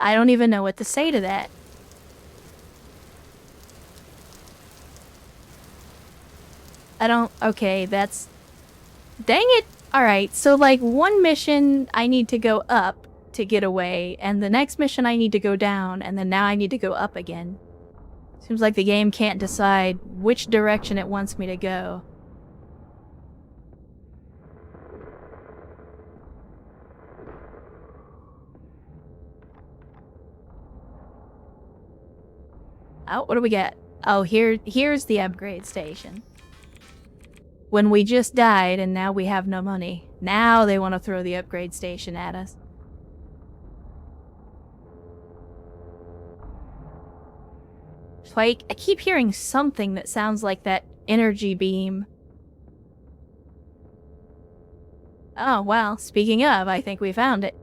I don't even know what to say to that. Okay, that's... Dang it! Alright, so like one mission I need to go up to get away, and the next mission I need to go down, and then now I need to go up again. Seems like the game can't decide which direction it wants me to go. Oh, what do we get? Oh, here's the upgrade station. When we just died and now we have no money. Now they want to throw the upgrade station at us. So I keep hearing something that sounds like that energy beam. Oh, well, speaking of, I think we found it.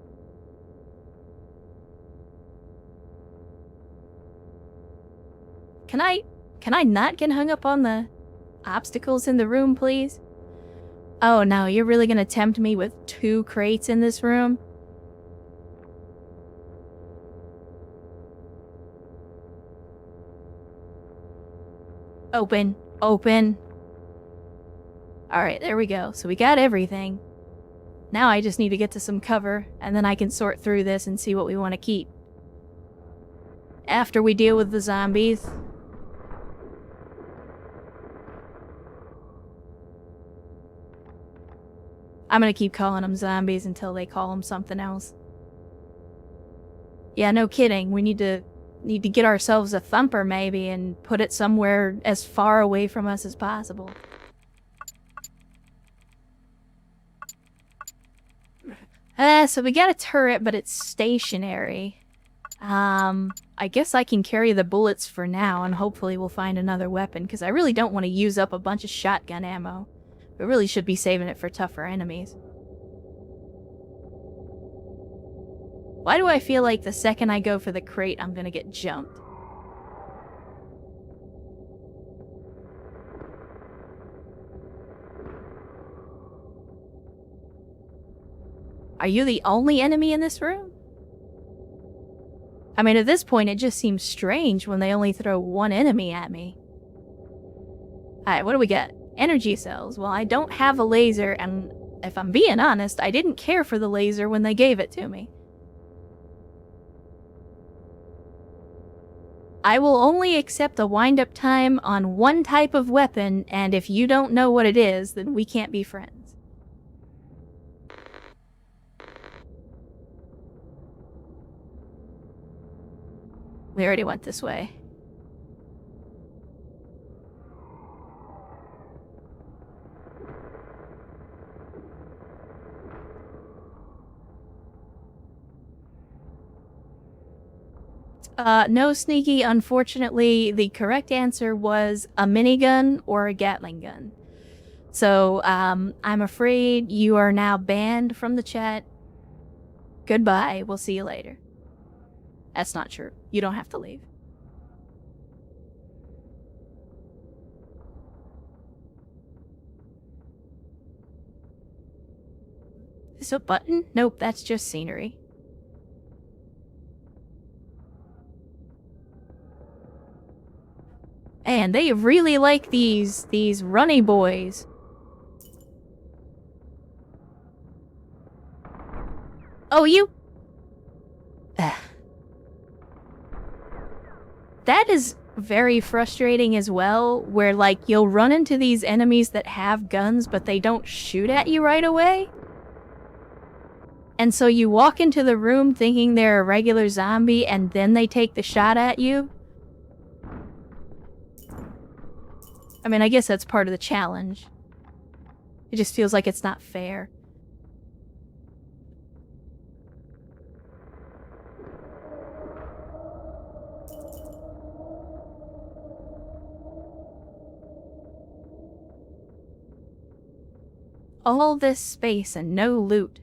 Can I not get hung up on the obstacles in the room, please? Oh no, you're really gonna tempt me with 2 crates in this room? Open. Open. Alright, there we go. So we got everything. Now I just need to get to some cover, and then I can sort through this and see what we want to keep. After we deal with the zombies. I'm gonna keep calling them zombies until they call them something else. Yeah, no kidding. We need to get ourselves a thumper maybe and put it somewhere as far away from us as possible. So we got a turret, but it's stationary. I guess I can carry the bullets for now, and hopefully we'll find another weapon, because I really don't want to use up a bunch of shotgun ammo. We really should be saving it for tougher enemies. Why do I feel like the second I go for the crate, I'm gonna get jumped? Are you the only enemy in this room? I mean, at this point, it just seems strange when they only throw 1 enemy at me. Alright, what do we get? Energy cells. Well, I don't have a laser, and if I'm being honest, I didn't care for the laser when they gave it to me. I will only accept a wind-up time on 1 type of weapon, and if you don't know what it is, then we can't be friends. We already went this way. No, Sneaky. Unfortunately, the correct answer was a minigun or a Gatling gun. So, I'm afraid you are now banned from the chat. Goodbye. We'll see you later. That's not true. You don't have to leave. Is this a button? Nope, that's just scenery. And they really like these runny boys. Oh, you... That is very frustrating as well, where like you'll run into these enemies that have guns, but they don't shoot at you right away. And so you walk into the room thinking they're a regular zombie, and then they take the shot at you. I mean, I guess that's part of the challenge. It just feels like it's not fair. All this space and no loot.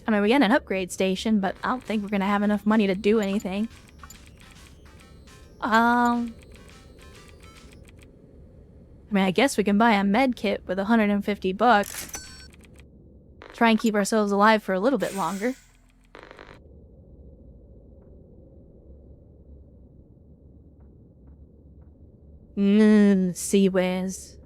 I mean, we got an upgrade station, but I don't think we're gonna have enough money to do anything. I I mean, I guess we can buy a med kit with 150 bucks. Try and keep ourselves alive for a little bit longer. See whiz.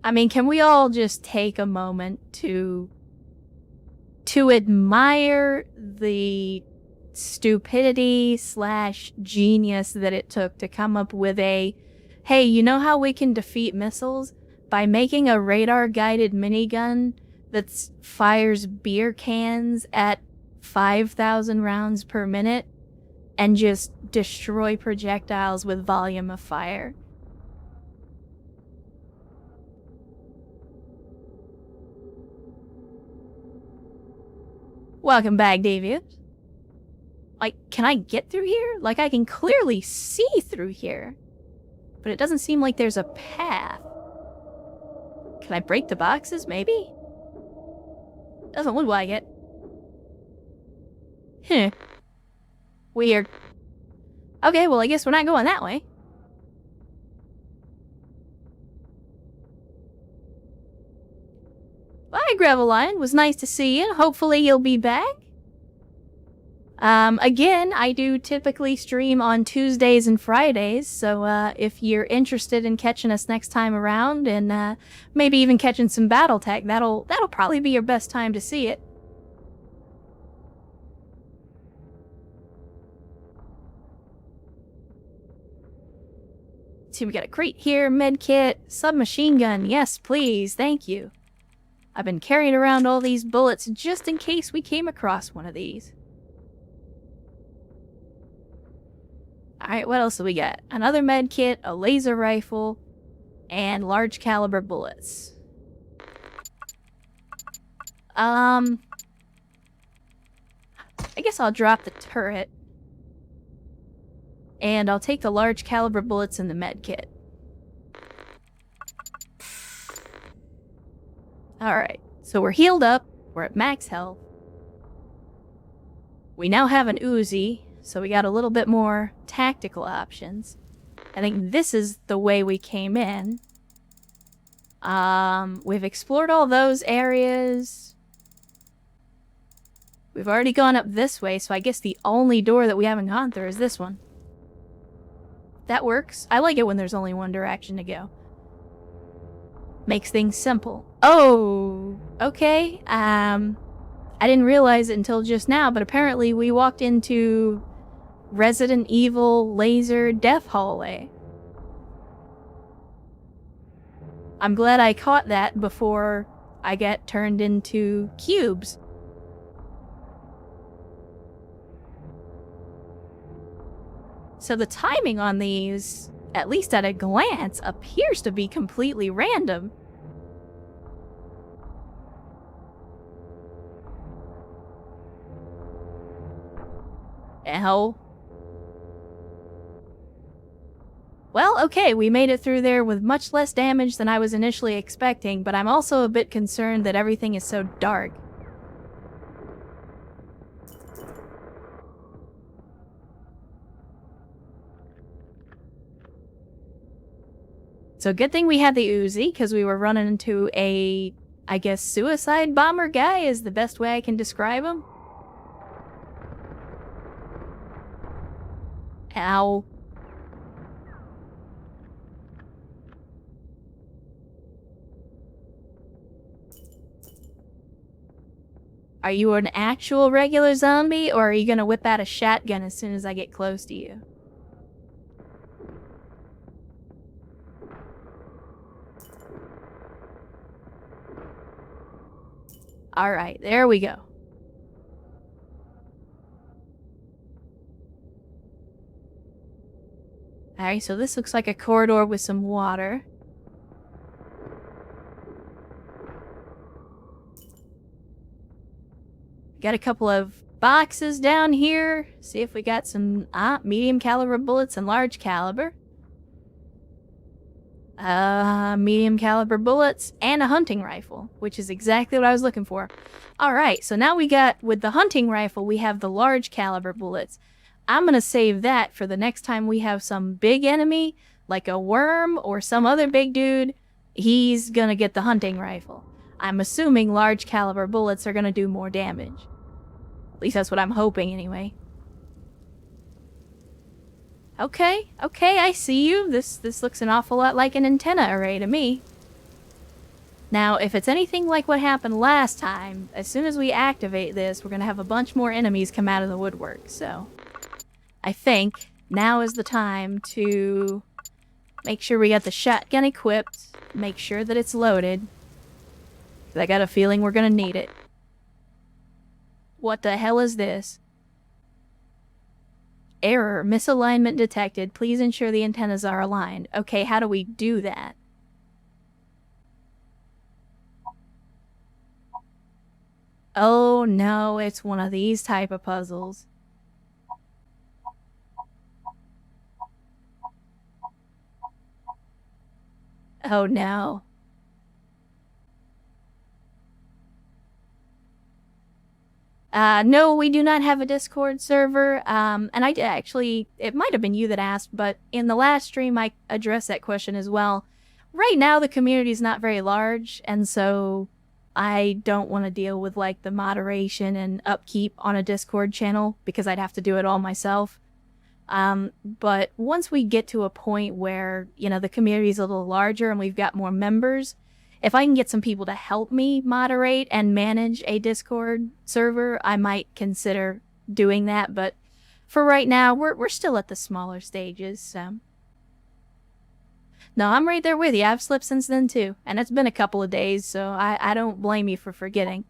I mean, can we all just take a moment to admire the stupidity / genius that it took to come up with a, hey, you know how we can defeat missiles? By making a radar-guided minigun that fires beer cans at 5,000 rounds per minute and just destroy projectiles with volume of fire. Welcome back, David. Like, can I get through here? Like, I can clearly see through here. But it doesn't seem like there's a path. Can I break the boxes, maybe? Doesn't look like it. Huh. Weird. Okay, well, I guess we're not going that way. Bye, Graveline. Was nice to see you. Hopefully you'll be back. Again, I do typically stream on Tuesdays and Fridays, so if you're interested in catching us next time around and maybe even catching some Battletech, that'll probably be your best time to see it. See, we got a crate here, medkit, submachine gun. Yes, please, thank you. I've been carrying around all these bullets just in case we came across one of these. Alright, what else do we got? Another med kit, a laser rifle, and large caliber bullets. I guess I'll drop the turret. And I'll take the large caliber bullets in the med kit. Alright, so we're healed up, we're at max health. We now have an Uzi, so we got a little bit more tactical options. I think this is the way we came in. We've explored all those areas. We've already gone up this way, so I guess the only door that we haven't gone through is this one. That works. I like it when there's only one direction to go. Makes things simple. Oh, okay. I didn't realize it until just now, but apparently we walked into Resident Evil Laser Death Hallway. I'm glad I caught that before I get turned into cubes. So the timing on these, at least at a glance, appears to be completely random. Ow. Well, okay, we made it through there with much less damage than I was initially expecting, but I'm also a bit concerned that everything is so dark. So good thing we had the Uzi, because we were running into a, I guess, suicide bomber guy is the best way I can describe him. Ow. Are you an actual regular zombie, or are you gonna whip out a shotgun as soon as I get close to you? Alright, there we go. Alright, so this looks like a corridor with some water. Got a couple of boxes down here. See if we got some medium caliber bullets and large caliber. Medium caliber bullets and a hunting rifle, which is exactly what I was looking for. Alright, so now we got, with the hunting rifle, we have the large caliber bullets. I'm gonna save that for the next time we have some big enemy, like a worm or some other big dude. He's gonna get the hunting rifle. I'm assuming large caliber bullets are gonna do more damage. At least that's what I'm hoping anyway. Okay, I see you. This looks an awful lot like an antenna array to me. Now, if it's anything like what happened last time, as soon as we activate this, we're gonna have a bunch more enemies come out of the woodwork, so... I think now is the time to make sure we got the shotgun equipped, make sure that it's loaded, 'cause I got a feeling we're gonna need it. What the hell is this? Error, misalignment detected. Please ensure the antennas are aligned. Okay, how do we do that? Oh no, it's one of these type of puzzles. Oh no. No, we do not have a Discord server. And I actually, it might have been you that asked, but in the last stream I addressed that question as well. Right now the community is not very large, and so I don't want to deal with like the moderation and upkeep on a Discord channel because I'd have to do it all myself. But once we get to a point where, you know, the community is a little larger and we've got more members, if I can get some people to help me moderate and manage a Discord server, I might consider doing that. But for right now, we're still at the smaller stages, so... No, I'm right there with you. I've slept since then, too. And it's been a couple of days, so I don't blame you for forgetting.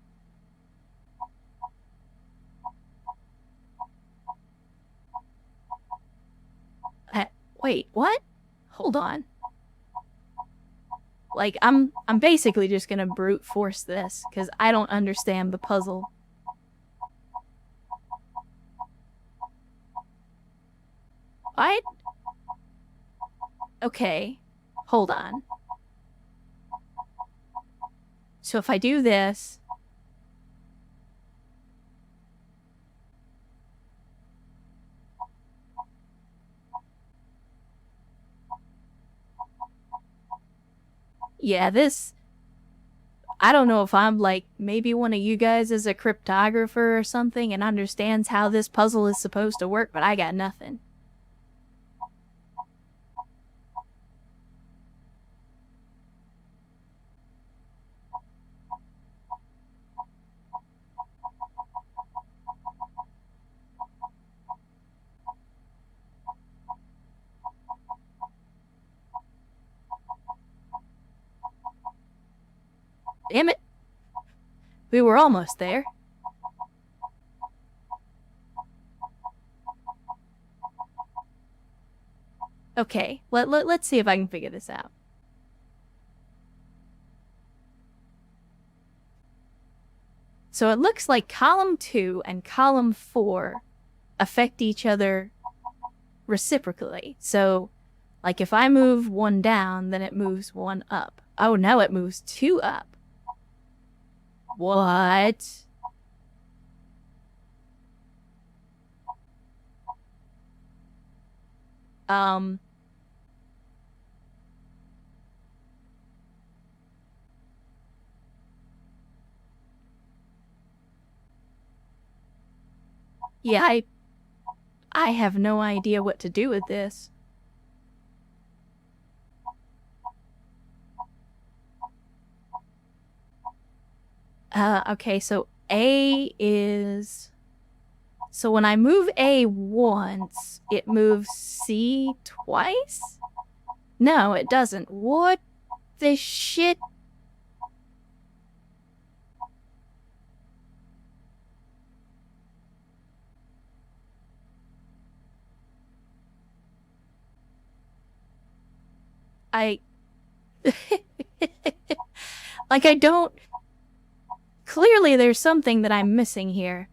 Wait, what? Hold on. Like, I'm basically just gonna brute force this, because I don't understand the puzzle. Okay, hold on. So if I do this... Yeah, this... I don't know if I'm like, maybe one of you guys is a cryptographer or something and understands how this puzzle is supposed to work, but I got nothing. Damn it. We were almost there. Okay, let's see if I can figure this out. So it looks like column 2 and column 4 affect each other reciprocally. So, like if I move one down, then it moves one up. Oh, now it moves 2 up. What? Yeah, I have no idea what to do with this. Okay, so A is... So when I move A once, it moves C twice? No, it doesn't. What the shit? Like, I don't... Clearly there's something that I'm missing here.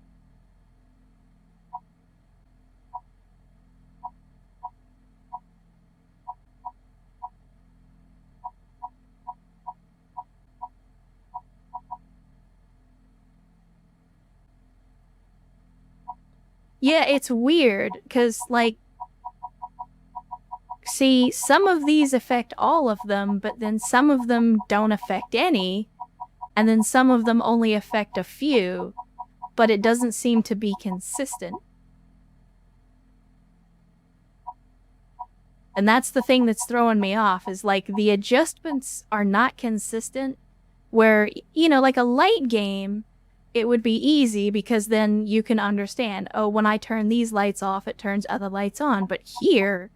Yeah, it's weird, because, like, see, some of these affect all of them, but then some of them don't affect any, and then some of them only affect a few, but it doesn't seem to be consistent. And that's the thing that's throwing me off, is like the adjustments are not consistent, where, you know, like a light game, it would be easy because then you can understand, oh, when I turn these lights off, it turns other lights on. But here,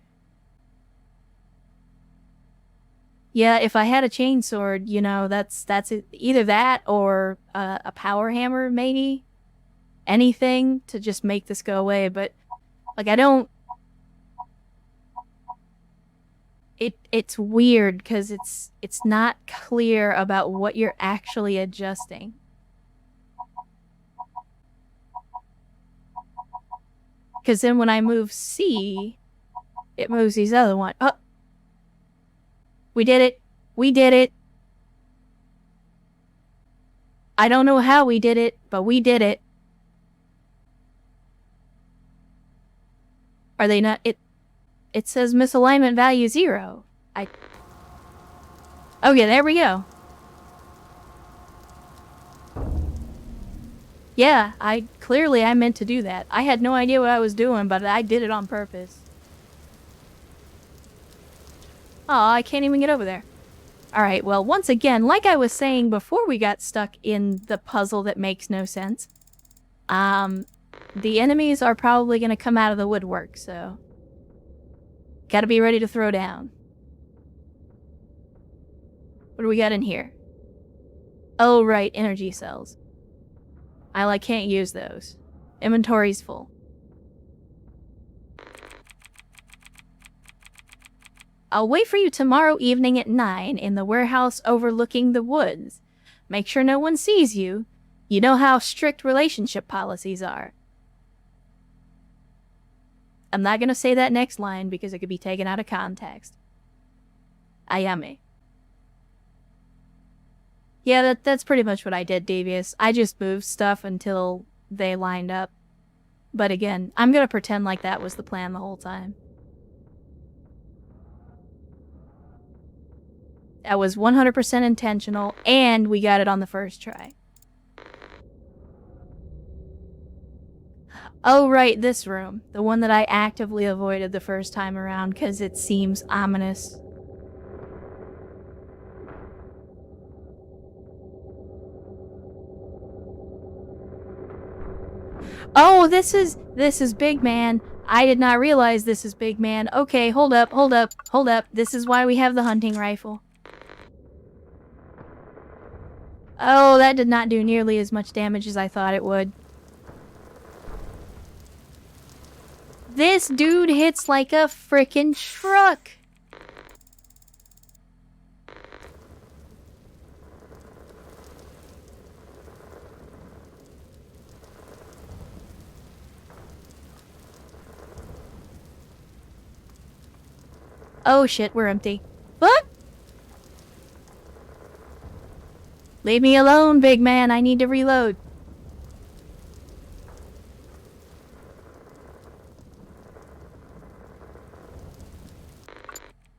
yeah, if I had a chainsword, you know, that's it. Either that or a power hammer, maybe. Anything to just make this go away, but like I don't. It's weird because it's not clear about what you're actually adjusting. Because then when I move C, it moves these other ones. Oh, we did it. We did it. I don't know how we did it, but we did it. Are they not? It says misalignment value 0. Oh yeah, there we go. Yeah, I meant to do that. I had no idea what I was doing, but I did it on purpose. Oh, I can't even get over there. Alright, well, once again, like I was saying before we got stuck in the puzzle that makes no sense, the enemies are probably going to come out of the woodwork, so gotta be ready to throw down. What do we got in here? Oh, right, energy cells. I can't use those. Inventory's full. I'll wait for you tomorrow evening at 9 in the warehouse overlooking the woods. Make sure no one sees you. You know how strict relationship policies are. I'm not gonna say that next line because it could be taken out of context. Ayame. Yeah, that's pretty much what I did, Devious. I just moved stuff until they lined up. But again, I'm gonna pretend like that was the plan the whole time. That was 100% intentional, and we got it on the first try. Oh, right, this room. The one that I actively avoided the first time around because it seems ominous. Oh, this is Big Man. I did not realize this is Big Man. Okay, hold up. This is why we have the hunting rifle. Oh, that did not do nearly as much damage as I thought it would. This dude hits like a frickin' truck. Oh shit, we're empty. What? Leave me alone, Big Man. I need to reload.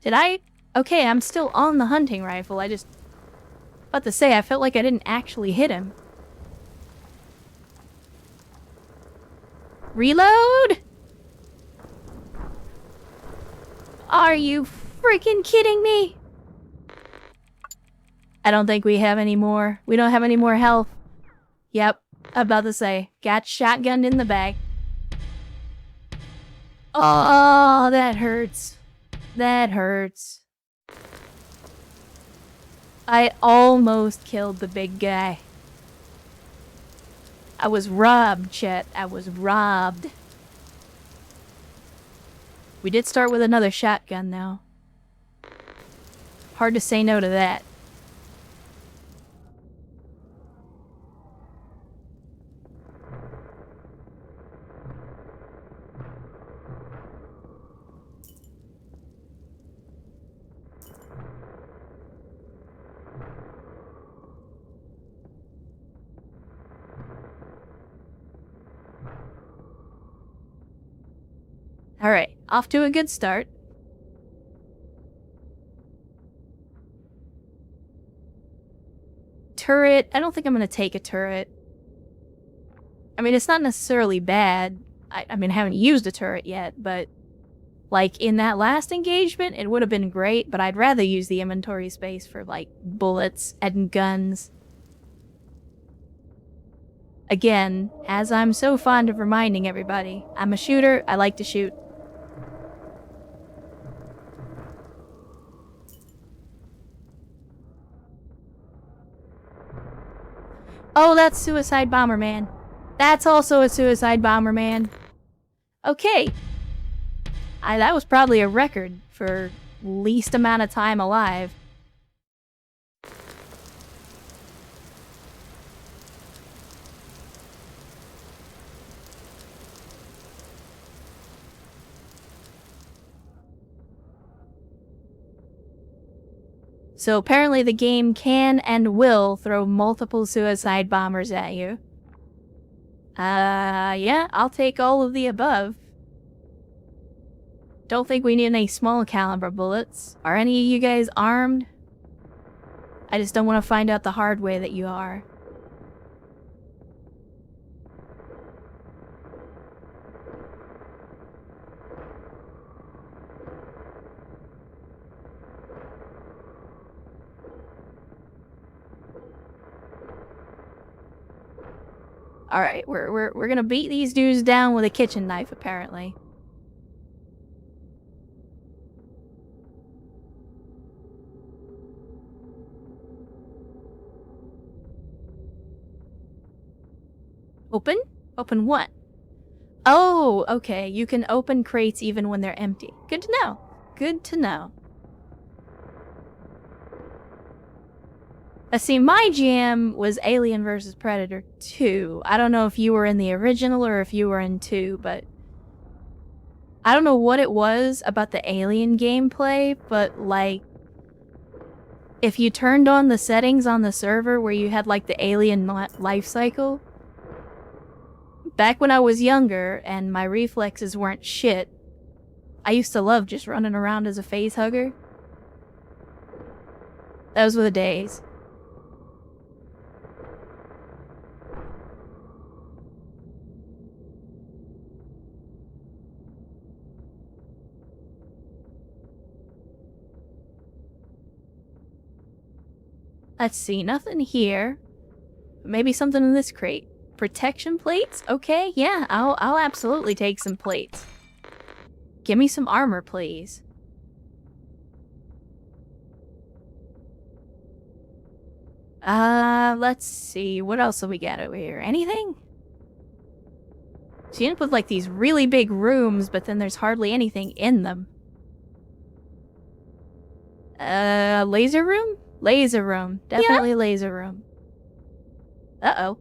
Did I? Okay, I'm still on the hunting rifle. About to say, I felt like I didn't actually hit him. Reload? Are you freaking kidding me? I don't think we have any more. We don't have any more health. Yep, about to say. Got shotgunned in the back. Oh, that hurts. That hurts. I almost killed the big guy. I was robbed, Chet. I was robbed. We did start with another shotgun, though. Hard to say no to that. Alright, off to a good start. Turret. I don't think I'm gonna take a turret. I mean, it's not necessarily bad. I mean, I haven't used a turret yet, but like in that last engagement, it would have been great, but I'd rather use the inventory space for like bullets and guns. Again, as I'm so fond of reminding everybody, I'm a shooter, I like to shoot. Oh, that's Suicide Bomberman. That's also a Suicide Bomberman. Okay. That was probably a record for least amount of time alive. So apparently the game can and will throw multiple suicide bombers at you. Yeah, I'll take all of the above. Don't think we need any small caliber bullets. Are any of you guys armed? I just don't want to find out the hard way that you are. Alright, we're gonna beat these dudes down with a kitchen knife, apparently. Open? Open what? Oh, okay. You can open crates even when they're empty. Good to know. Good to know. See, my jam was Alien vs. Predator 2. I don't know if you were in the original or if you were in 2, but I don't know what it was about the Alien gameplay, but like, if you turned on the settings on the server where you had like the Alien life cycle, back when I was younger and my reflexes weren't shit, I used to love just running around as a face hugger. Those were the days. Let's see, nothing here. Maybe something in this crate. Protection plates? Okay, yeah, I'll absolutely take some plates. Give me some armor, please. Let's see, what else have we got over here? Anything? So you end up with like these really big rooms, but then there's hardly anything in them. Laser room? Laser room. Definitely laser room. Uh-oh.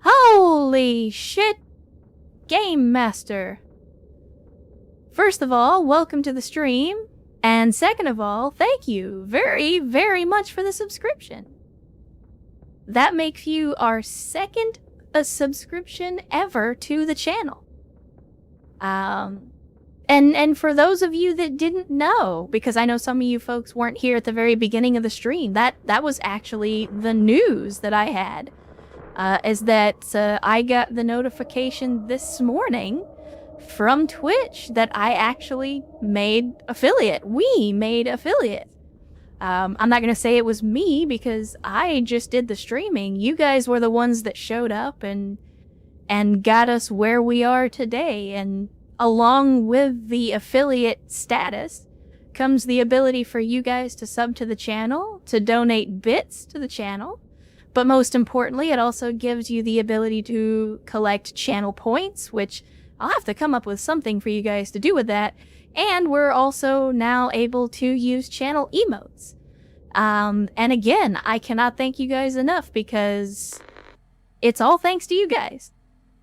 Holy shit! Game Master! First of all, welcome to the stream. And second of all, thank you very, very much for the subscription. That makes you our second subscription ever to the channel. And for those of you that didn't know, because I know some of you folks weren't here at the very beginning of the stream, that was actually the news that I had, is that I got the notification this morning from Twitch that I actually made affiliate. We made affiliate. I'm not going to say it was me because I just did the streaming. You guys were the ones that showed up and got us where we are today, and along with the affiliate status comes the ability for you guys to sub to the channel, to donate bits to the channel, but most importantly, it also gives you the ability to collect channel points, which I'll have to come up with something for you guys to do with that, and we're also now able to use channel emotes. And again, I cannot thank you guys enough because it's all thanks to you guys.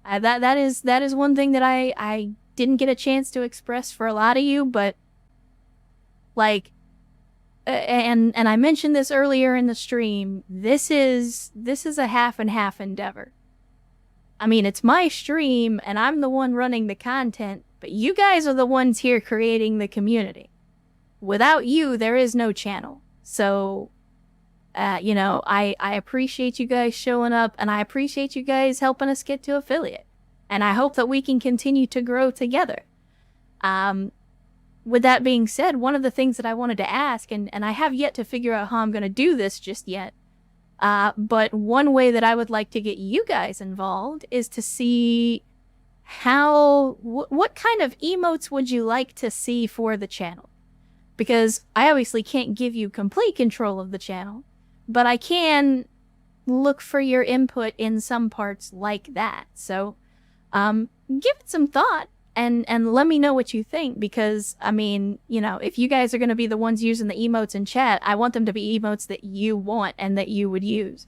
That is one thing that I didn't get a chance to express for a lot of you, but like, and I mentioned this earlier in the stream, this is a half and half endeavor. I mean, it's my stream and I'm the one running the content, But you guys are the ones here creating the community. Without you, there is no channel. So, you know, I appreciate you guys showing up, and I appreciate you guys helping us get to affiliate. And I hope that we can continue to grow together. With that being said, one of the things that I wanted to ask, and I have yet to figure out how I'm going to do this just yet, but one way that I would like to get you guys involved is to see what kind of emotes would you like to see for the channel? Because I obviously can't give you complete control of the channel, but I can look for your input in some parts like that. So, give it some thought. And let me know what you think, because, I mean, you know, if you guys are going to be the ones using the emotes in chat, I want them to be emotes that you want and that you would use.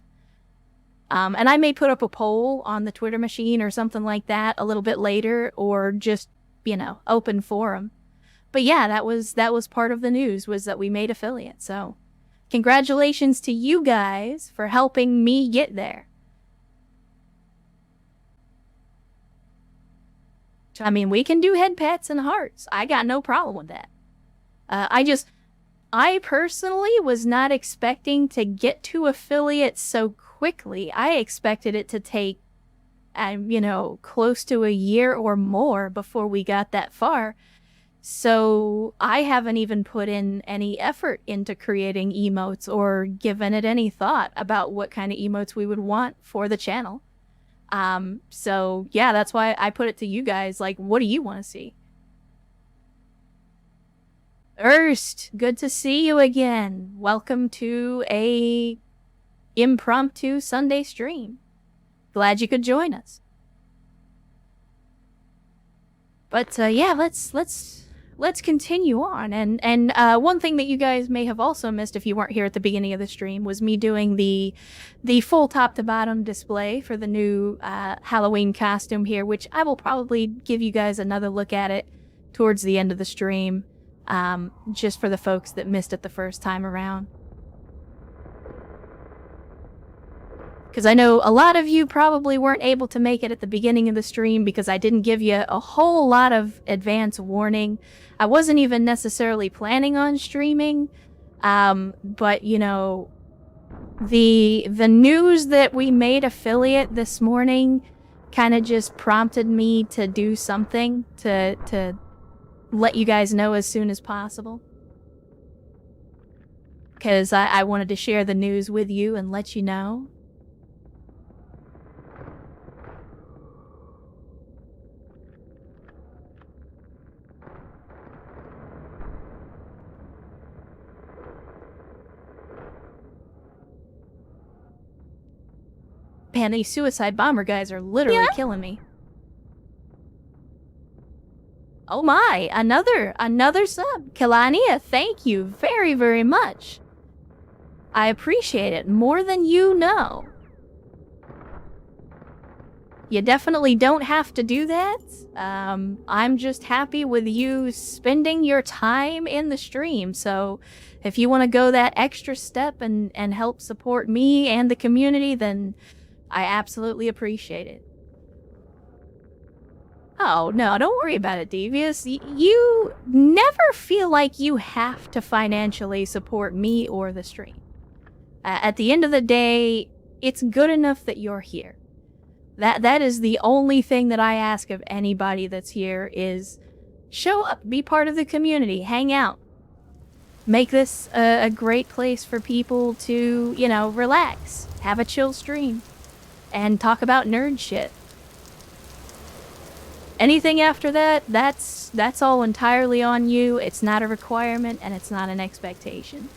And I may put up a poll on the Twitter machine or something like that a little bit later, or just, you know, open forum. But yeah, that was part of the news, was that we made affiliate. So congratulations to you guys for helping me get there. I mean, we can do head pats and hearts. I got no problem with that. I personally was not expecting to get to affiliate so quickly. I expected it to take, you know, close to a year or more before we got that far. So I haven't even put in any effort into creating emotes or given it any thought about what kind of emotes we would want for the channel. So yeah, that's why I put it to you guys, like, what do you want to see? Erst, good to see you again. Welcome to a impromptu Sunday stream. Glad you could join us. But yeah, let's continue on. And one thing that you guys may have also missed if you weren't here at the beginning of the stream was me doing the full top to bottom display for the new Halloween costume here, which I will probably give you guys another look at it towards the end of the stream, just for the folks that missed it the first time around. Because I know a lot of you probably weren't able to make it at the beginning of the stream because I didn't give you a whole lot of advance warning. I wasn't even necessarily planning on streaming, but you know, the news that we made affiliate this morning kind of just prompted me to do something to let you guys know as soon as possible. Because I wanted to share the news with you and let you know. Man, these suicide bomber guys are literally killing me. Oh my, another sub. Kelania, thank you very, very much. I appreciate it more than you know. You definitely don't have to do that. I'm just happy with you spending your time in the stream. So if you want to go that extra step and help support me and the community, then I absolutely appreciate it. Oh, no, don't worry about it, Devious. You never feel like you have to financially support me or the stream. At the end of the day, it's good enough that you're here. That is the only thing that I ask of anybody that's here is show up, be part of the community, hang out. Make this a great place for people to, you know, relax, have a chill stream, and talk about nerd shit. Anything after that, that's all entirely on you. It's not a requirement, and it's not an expectation.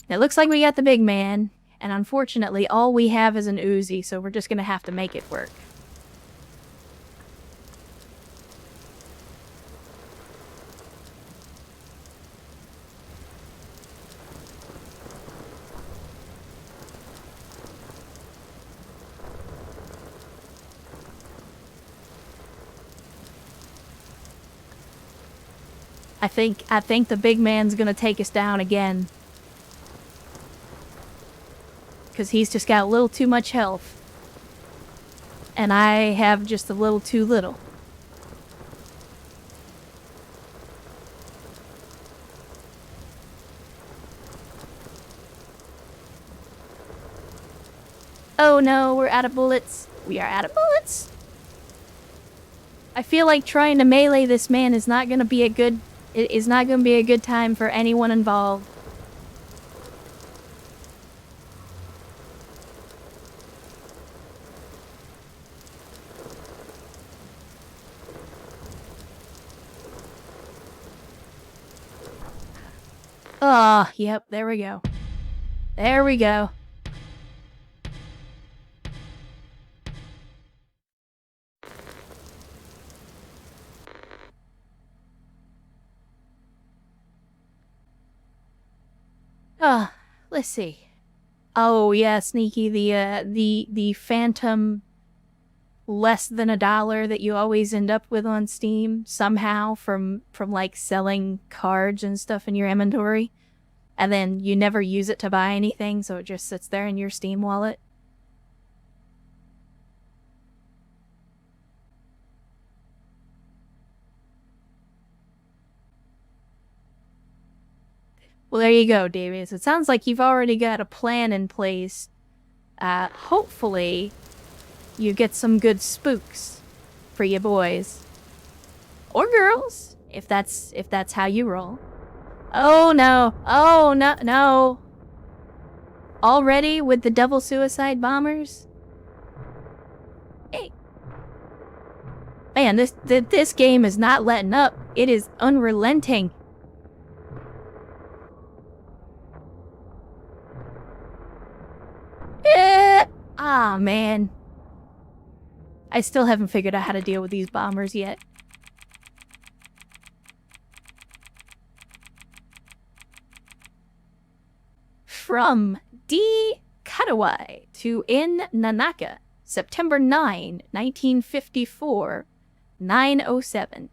It looks like we got the big man, and unfortunately, all we have is an Uzi, so we're just gonna have to make it work. I think the big man's gonna take us down again. Because he's just got a little too much health. And I have just a little too little. Oh no, we're out of bullets. We are out of bullets. I feel like trying to melee this man is not gonna be a good... It is not gonna be a good time for anyone involved. Oh, yep, there we go. There we go. Let's see. Oh yeah, Sneaky, the phantom less than $1 that you always end up with on Steam somehow from like selling cards and stuff in your inventory, and then you never use it to buy anything, so it just sits there in your Steam wallet. Well, there you go, Davies. It sounds like you've already got a plan in place. Hopefully you get some good spooks for you boys. Or girls, if that's how you roll. Oh no. Oh no, no. Already with the double suicide bombers? Hey. Man, this game is not letting up. It is unrelenting. Ah, man. I still haven't figured out how to deal with these bombers yet. From D. Katawai to N. Nanaka, September 9, 1954, 9:07.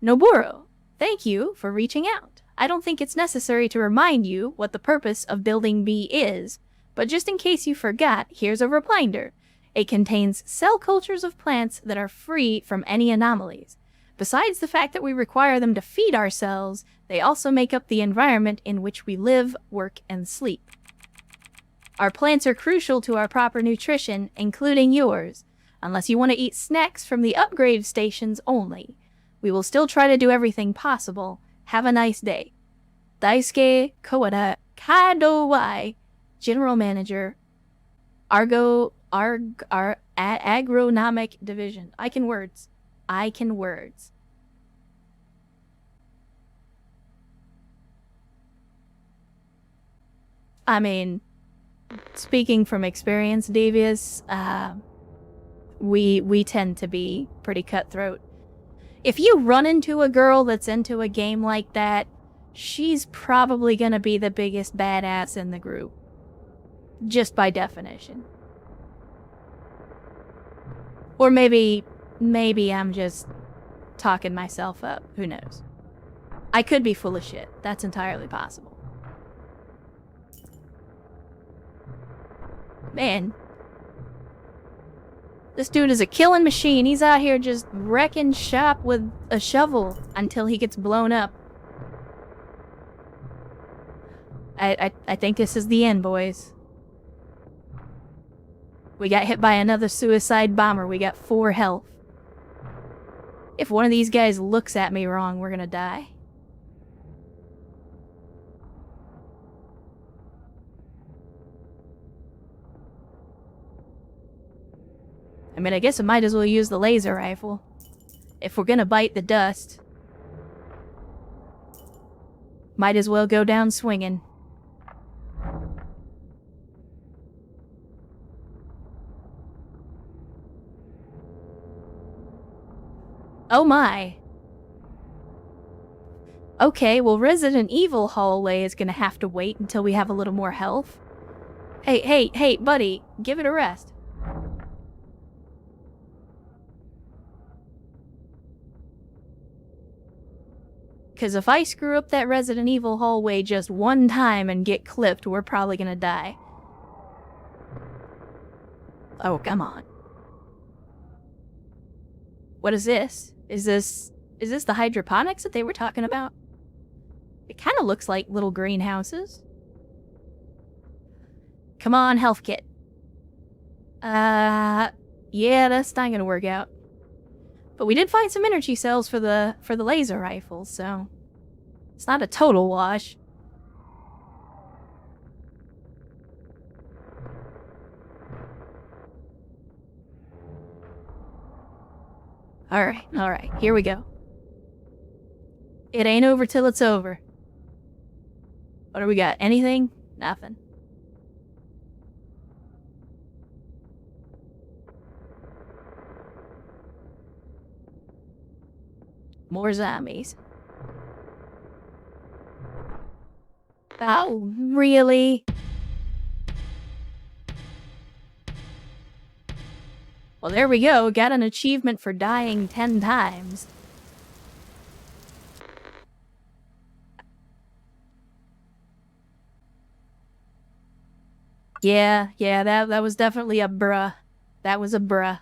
Noburo, thank you for reaching out. I don't think it's necessary to remind you what the purpose of Building B is, but just in case you forgot, here's a reminder. It contains cell cultures of plants that are free from any anomalies. Besides the fact that we require them to feed ourselves, they also make up the environment in which we live, work, and sleep. Our plants are crucial to our proper nutrition, including yours, unless you want to eat snacks from the upgrade stations only. We will still try to do everything possible. Have a nice day. Daisuke Kawada Kadowai, General Manager, Agronomic Division. I can words. I mean, speaking from experience, Devious, we tend to be pretty cutthroat. If you run into a girl that's into a game like that, she's probably gonna be the biggest badass in the group. Just by definition. Or maybe I'm just talking myself up. Who knows? I could be full of shit. That's entirely possible. Man. This dude is a killing machine. He's out here just wrecking shop with a shovel until he gets blown up. I think this is the end, boys. We got hit by another suicide bomber. We got 4 health. If one of these guys looks at me wrong, we're gonna die. I mean, I guess I might as well use the laser rifle. If we're gonna bite the dust. Might as well go down swinging. Oh my. Okay, well, Resident Evil hallway is gonna have to wait until we have a little more health. Hey, buddy, give it a rest. Because if I screw up that Resident Evil hallway just one time and get clipped, we're probably gonna die. Oh, come on. What is this? Is this the hydroponics that they were talking about? It kind of looks like little greenhouses. Come on, health kit. Yeah, that's not gonna work out. But we did find some energy cells for the laser rifle, so it's not a total wash. Alright, here we go. It ain't over till it's over. What do we got? Anything? Nothing. More zombies. Oh, really? Well, there we go. Got an achievement for dying 10 times. Yeah, that was definitely a bruh. That was a bruh.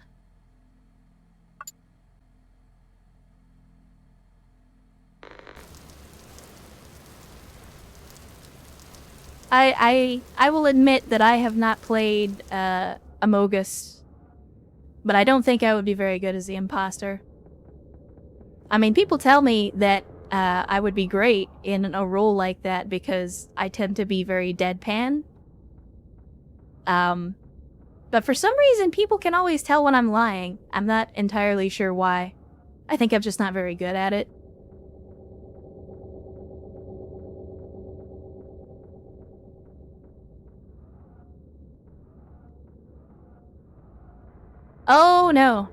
I will admit that I have not played Amogus, but I don't think I would be very good as the imposter. I mean, people tell me that I would be great in a role like that because I tend to be very deadpan. But for some reason, people can always tell when I'm lying. I'm not entirely sure why. I think I'm just not very good at it. Oh, no,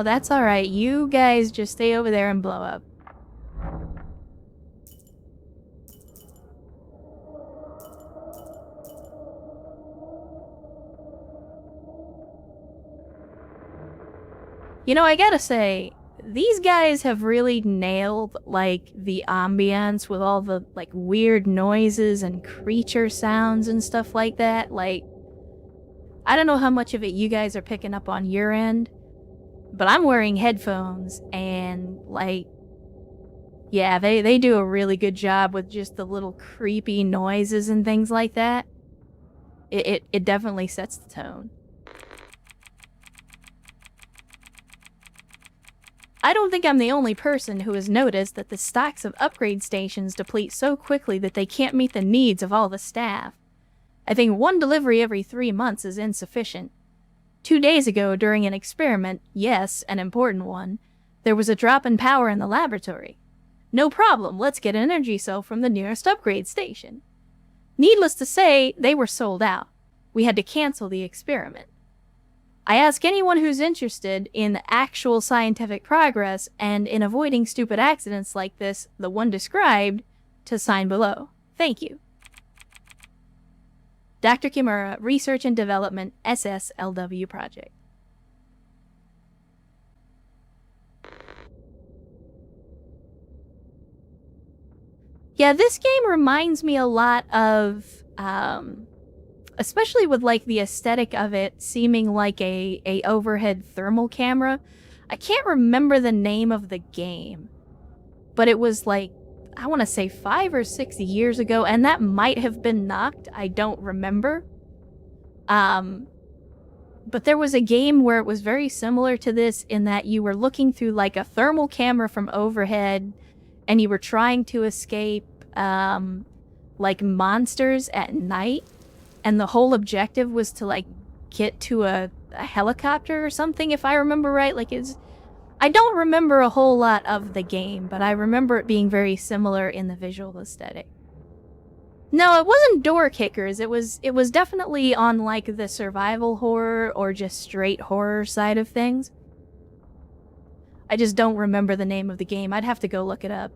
that's alright. You guys just stay over there and blow up. You know, I gotta say, these guys have really nailed, like, the ambience with all the, like, weird noises and creature sounds and stuff like that. Like, I don't know how much of it you guys are picking up on your end, but I'm wearing headphones and, like, yeah, they do a really good job with just the little creepy noises and things like that. It definitely sets the tone. I don't think I'm the only person who has noticed that the stocks of upgrade stations deplete so quickly that they can't meet the needs of all the staff. I think one delivery every 3 months is insufficient. 2 days ago, during an experiment, yes, an important one, there was a drop in power in the laboratory. No problem, let's get an energy cell from the nearest upgrade station. Needless to say, they were sold out. We had to cancel the experiment. I ask anyone who's interested in actual scientific progress and in avoiding stupid accidents like this, the one described, to sign below. Thank you. Dr. Kimura, Research and Development, SSLW Project. Yeah, this game reminds me a lot of, especially with like the aesthetic of it seeming like a overhead thermal camera. I can't remember the name of the game, but it was like, I want to say 5 or 6 years ago, and that might have been knocked. I don't remember. But there was a game where it was very similar to this in that you were looking through like a thermal camera from overhead and you were trying to escape like monsters at night, and the whole objective was to like get to a helicopter or something, if I remember right. Like I don't remember a whole lot of the game, but I remember it being very similar in the visual aesthetic. No, it wasn't door kickers. It was definitely on like the survival horror or just straight horror side of things. I just don't remember the name of the game. I'd have to go look it up.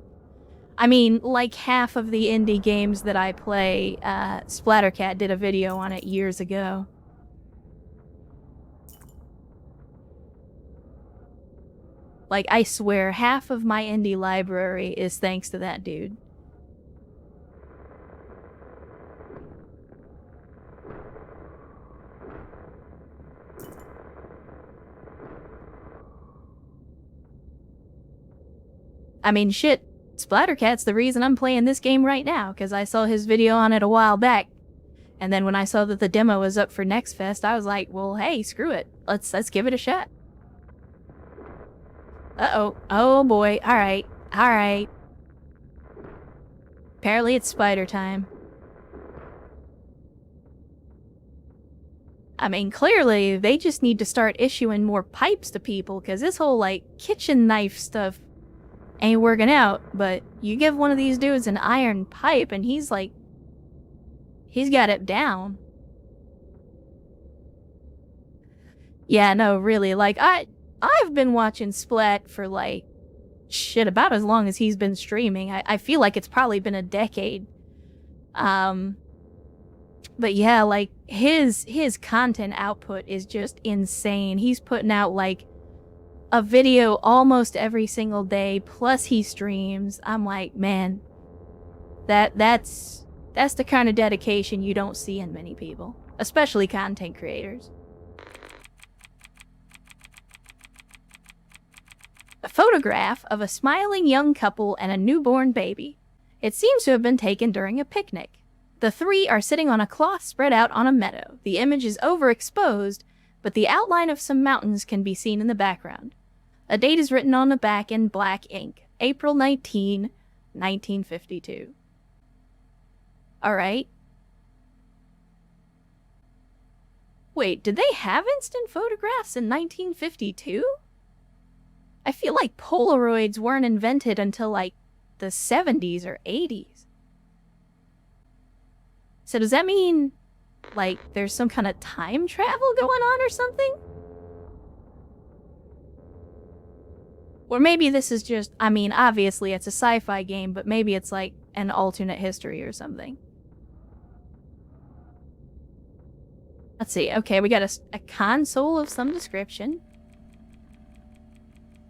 I mean, like half of the indie games that I play, Splattercat did a video on it years ago. Like, I swear, half of my indie library is thanks to that dude. I mean, shit, Splattercat's the reason I'm playing this game right now, because I saw his video on it a while back. And then when I saw that the demo was up for Next Fest, I was like, well, hey, screw it. Let's give it a shot. Uh-oh. Oh, boy. All right. All right. Apparently it's spider time. I mean, clearly, they just need to start issuing more pipes to people, because this whole, like, kitchen knife stuff ain't working out. But you give one of these dudes an iron pipe, and he's, like, he's got it down. Yeah, no, really, like, I've been watching Splat for, like, shit, about as long as he's been streaming. I feel like it's probably been a decade. But yeah, like, his content output is just insane. He's putting out, like, a video almost every single day, plus he streams. I'm like, man, that's the kind of dedication you don't see in many people, especially content creators. A photograph of a smiling young couple and a newborn baby. It seems to have been taken during a picnic. The three are sitting on a cloth spread out on a meadow. The image is overexposed, but the outline of some mountains can be seen in the background. A date is written on the back in black ink. April 19, 1952. Alright. Wait, did they have instant photographs in 1952? I feel like Polaroids weren't invented until, like, the 70s or 80s. So does that mean, like, there's some kind of time travel going on or something? Or maybe this is just, I mean, obviously it's a sci-fi game, but maybe it's like an alternate history or something. Let's see. Okay, we got a console of some description.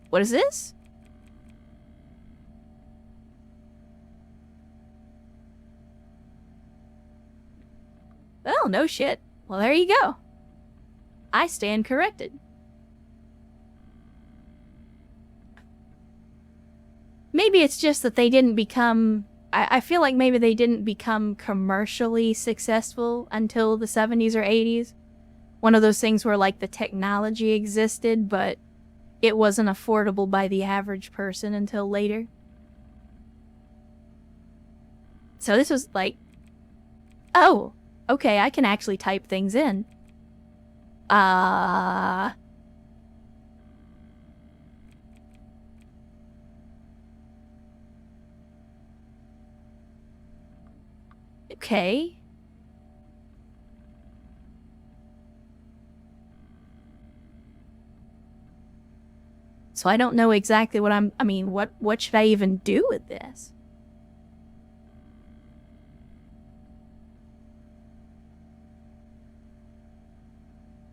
What is this? Well, no shit. Well, there you go. I stand corrected. Maybe it's just that they didn't become... I feel like maybe they didn't become commercially successful until the 70s or 80s. One of those things where, like, the technology existed, but it wasn't affordable by the average person until later. So this was like... Oh! Okay, I can actually type things in. Okay. So I don't know exactly what I mean, what should I even do with this?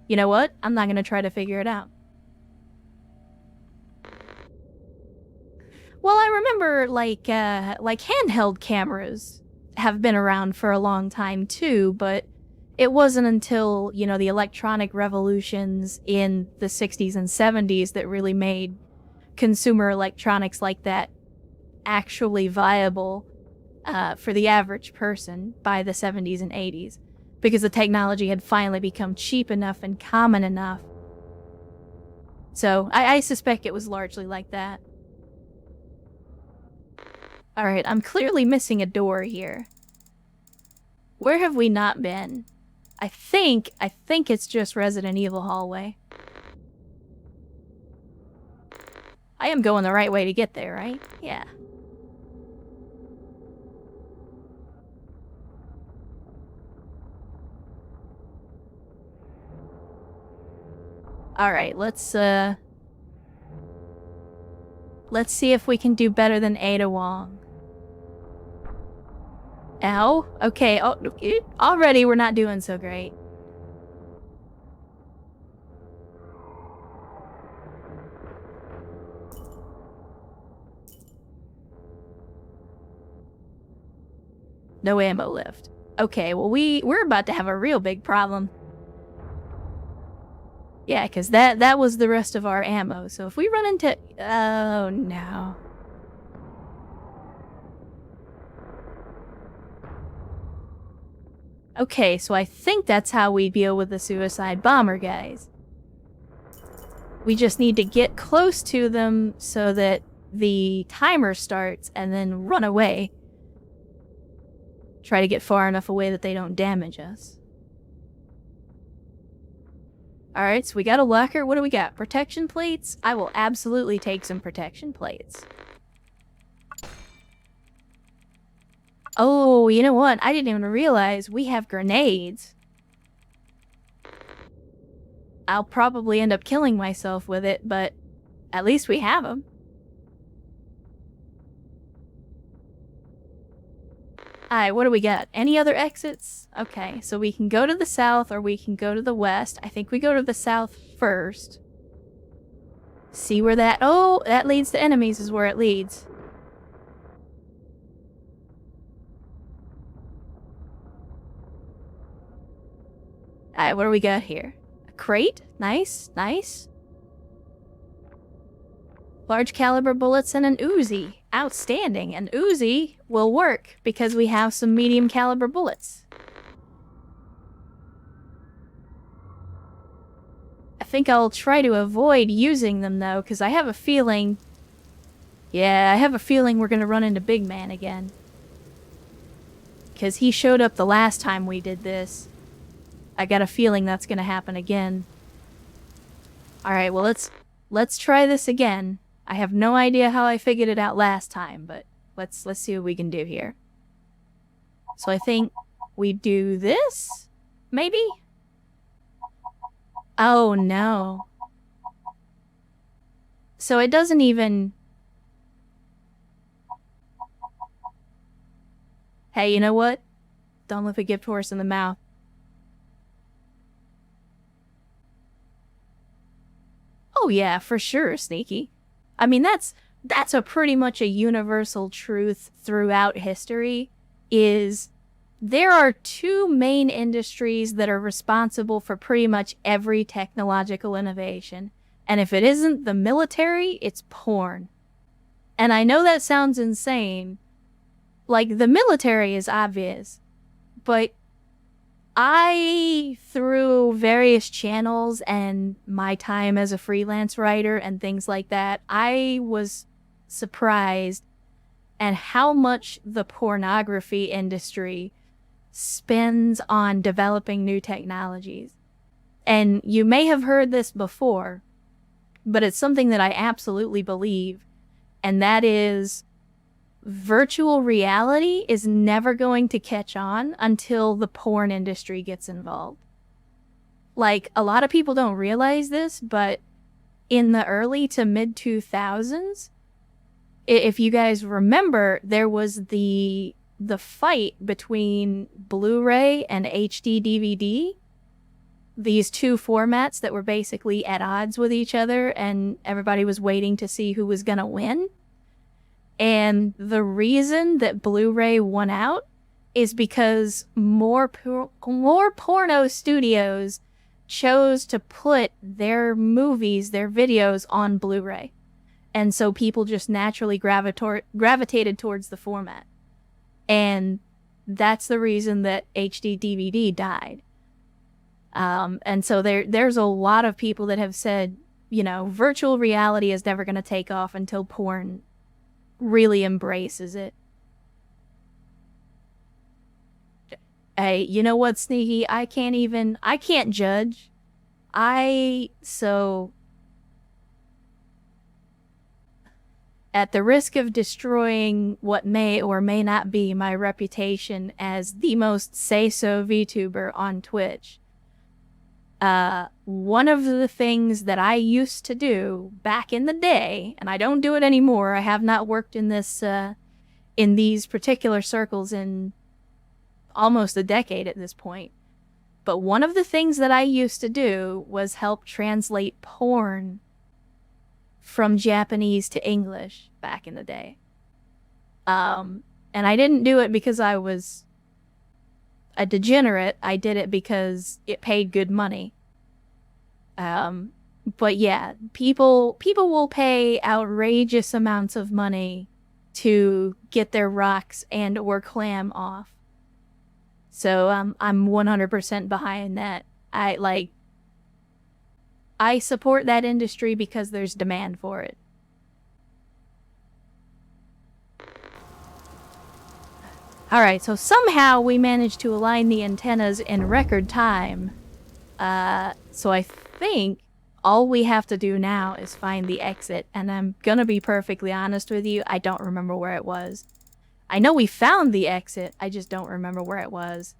You know what? I'm not gonna try to figure it out. Well, I remember, like handheld cameras have been around for a long time too, but it wasn't until, you know, the electronic revolutions in the 60s and 70s that really made consumer electronics like that actually viable for the average person by the 70s and 80s. Because the technology had finally become cheap enough and common enough. So, I suspect it was largely like that. Alright, I'm clearly missing a door here. Where have we not been? I think it's just Resident Evil hallway. I am going the right way to get there, right? Yeah. Alright, let's see if we can do better than Ada Wong. Ow. Okay, oh, already we're not doing so great. No ammo left. Okay, well we're about to have a real big problem. Yeah, because that was the rest of our ammo. So if we run into... Oh, no. Okay, so I think that's how we deal with the suicide bomber guys. We just need to get close to them so that the timer starts and then run away. Try to get far enough away that they don't damage us. Alright, so we got a locker. What do we got? Protection plates? I will absolutely take some protection plates. Oh, you know what? I didn't even realize we have grenades. I'll probably end up killing myself with it, but at least we have them. Alright, what do we got? Any other exits? Okay, so we can go to the south or we can go to the west. I think we go to the south first. See where that... Oh, that leads to enemies is where it leads. Alright, what do we got here? A crate? Nice, nice. Large caliber bullets and an Uzi. Outstanding. An Uzi will work because we have some medium caliber bullets. I think I'll try to avoid using them though, because I have a feeling... Yeah, I have a feeling we're gonna run into Big Man again. Because he showed up the last time we did this. I got a feeling that's gonna happen again. Alright, well let's try this again. I have no idea how I figured it out last time, but let's see what we can do here. So I think we do this? Maybe? Oh no. So it doesn't even... Hey, you know what? Don't look a gift horse in the mouth. Oh yeah, for sure, Sneaky. I mean, that's a pretty much a universal truth throughout history, is there are two main industries that are responsible for pretty much every technological innovation. And if it isn't the military, it's porn. And I know that sounds insane. Like, the military is obvious. But through various channels and my time as a freelance writer and things like that, I was surprised at how much the pornography industry spends on developing new technologies. And you may have heard this before, but it's something that I absolutely believe, and that is virtual reality is never going to catch on until the porn industry gets involved. Like, a lot of people don't realize this, but in the early to mid 2000s, if you guys remember, there was the fight between Blu-ray and HD DVD. These two formats that were basically at odds with each other, and everybody was waiting to see who was gonna win. And the reason that Blu-ray won out is because more porno studios chose to put their movies, their videos on Blu-ray. And so people just naturally gravitated towards the format. And that's the reason that HD DVD died. And so there's a lot of people that have said, you know, virtual reality is never going to take off until porn really embraces it. Hey, you know what, Sneaky? I can't judge. At the risk of destroying what may or may not be my reputation as the most say-so VTuber on Twitch, one of the things that I used to do back in the day, and I don't do it anymore, I have not worked in these particular circles in almost a decade at this point, but one of the things that I used to do was help translate porn from Japanese to English back in the day. And I didn't do it because I was a degenerate. I did it because it paid good money. But yeah, people will pay outrageous amounts of money to get their rocks and or clam off. So I'm 100% behind that. I support that industry because there's demand for it. Alright, so somehow we managed to align the antennas in record time. So I think all we have to do now is find the exit, and I'm gonna be perfectly honest with you, I don't remember where it was. I know we found the exit, I just don't remember where it was.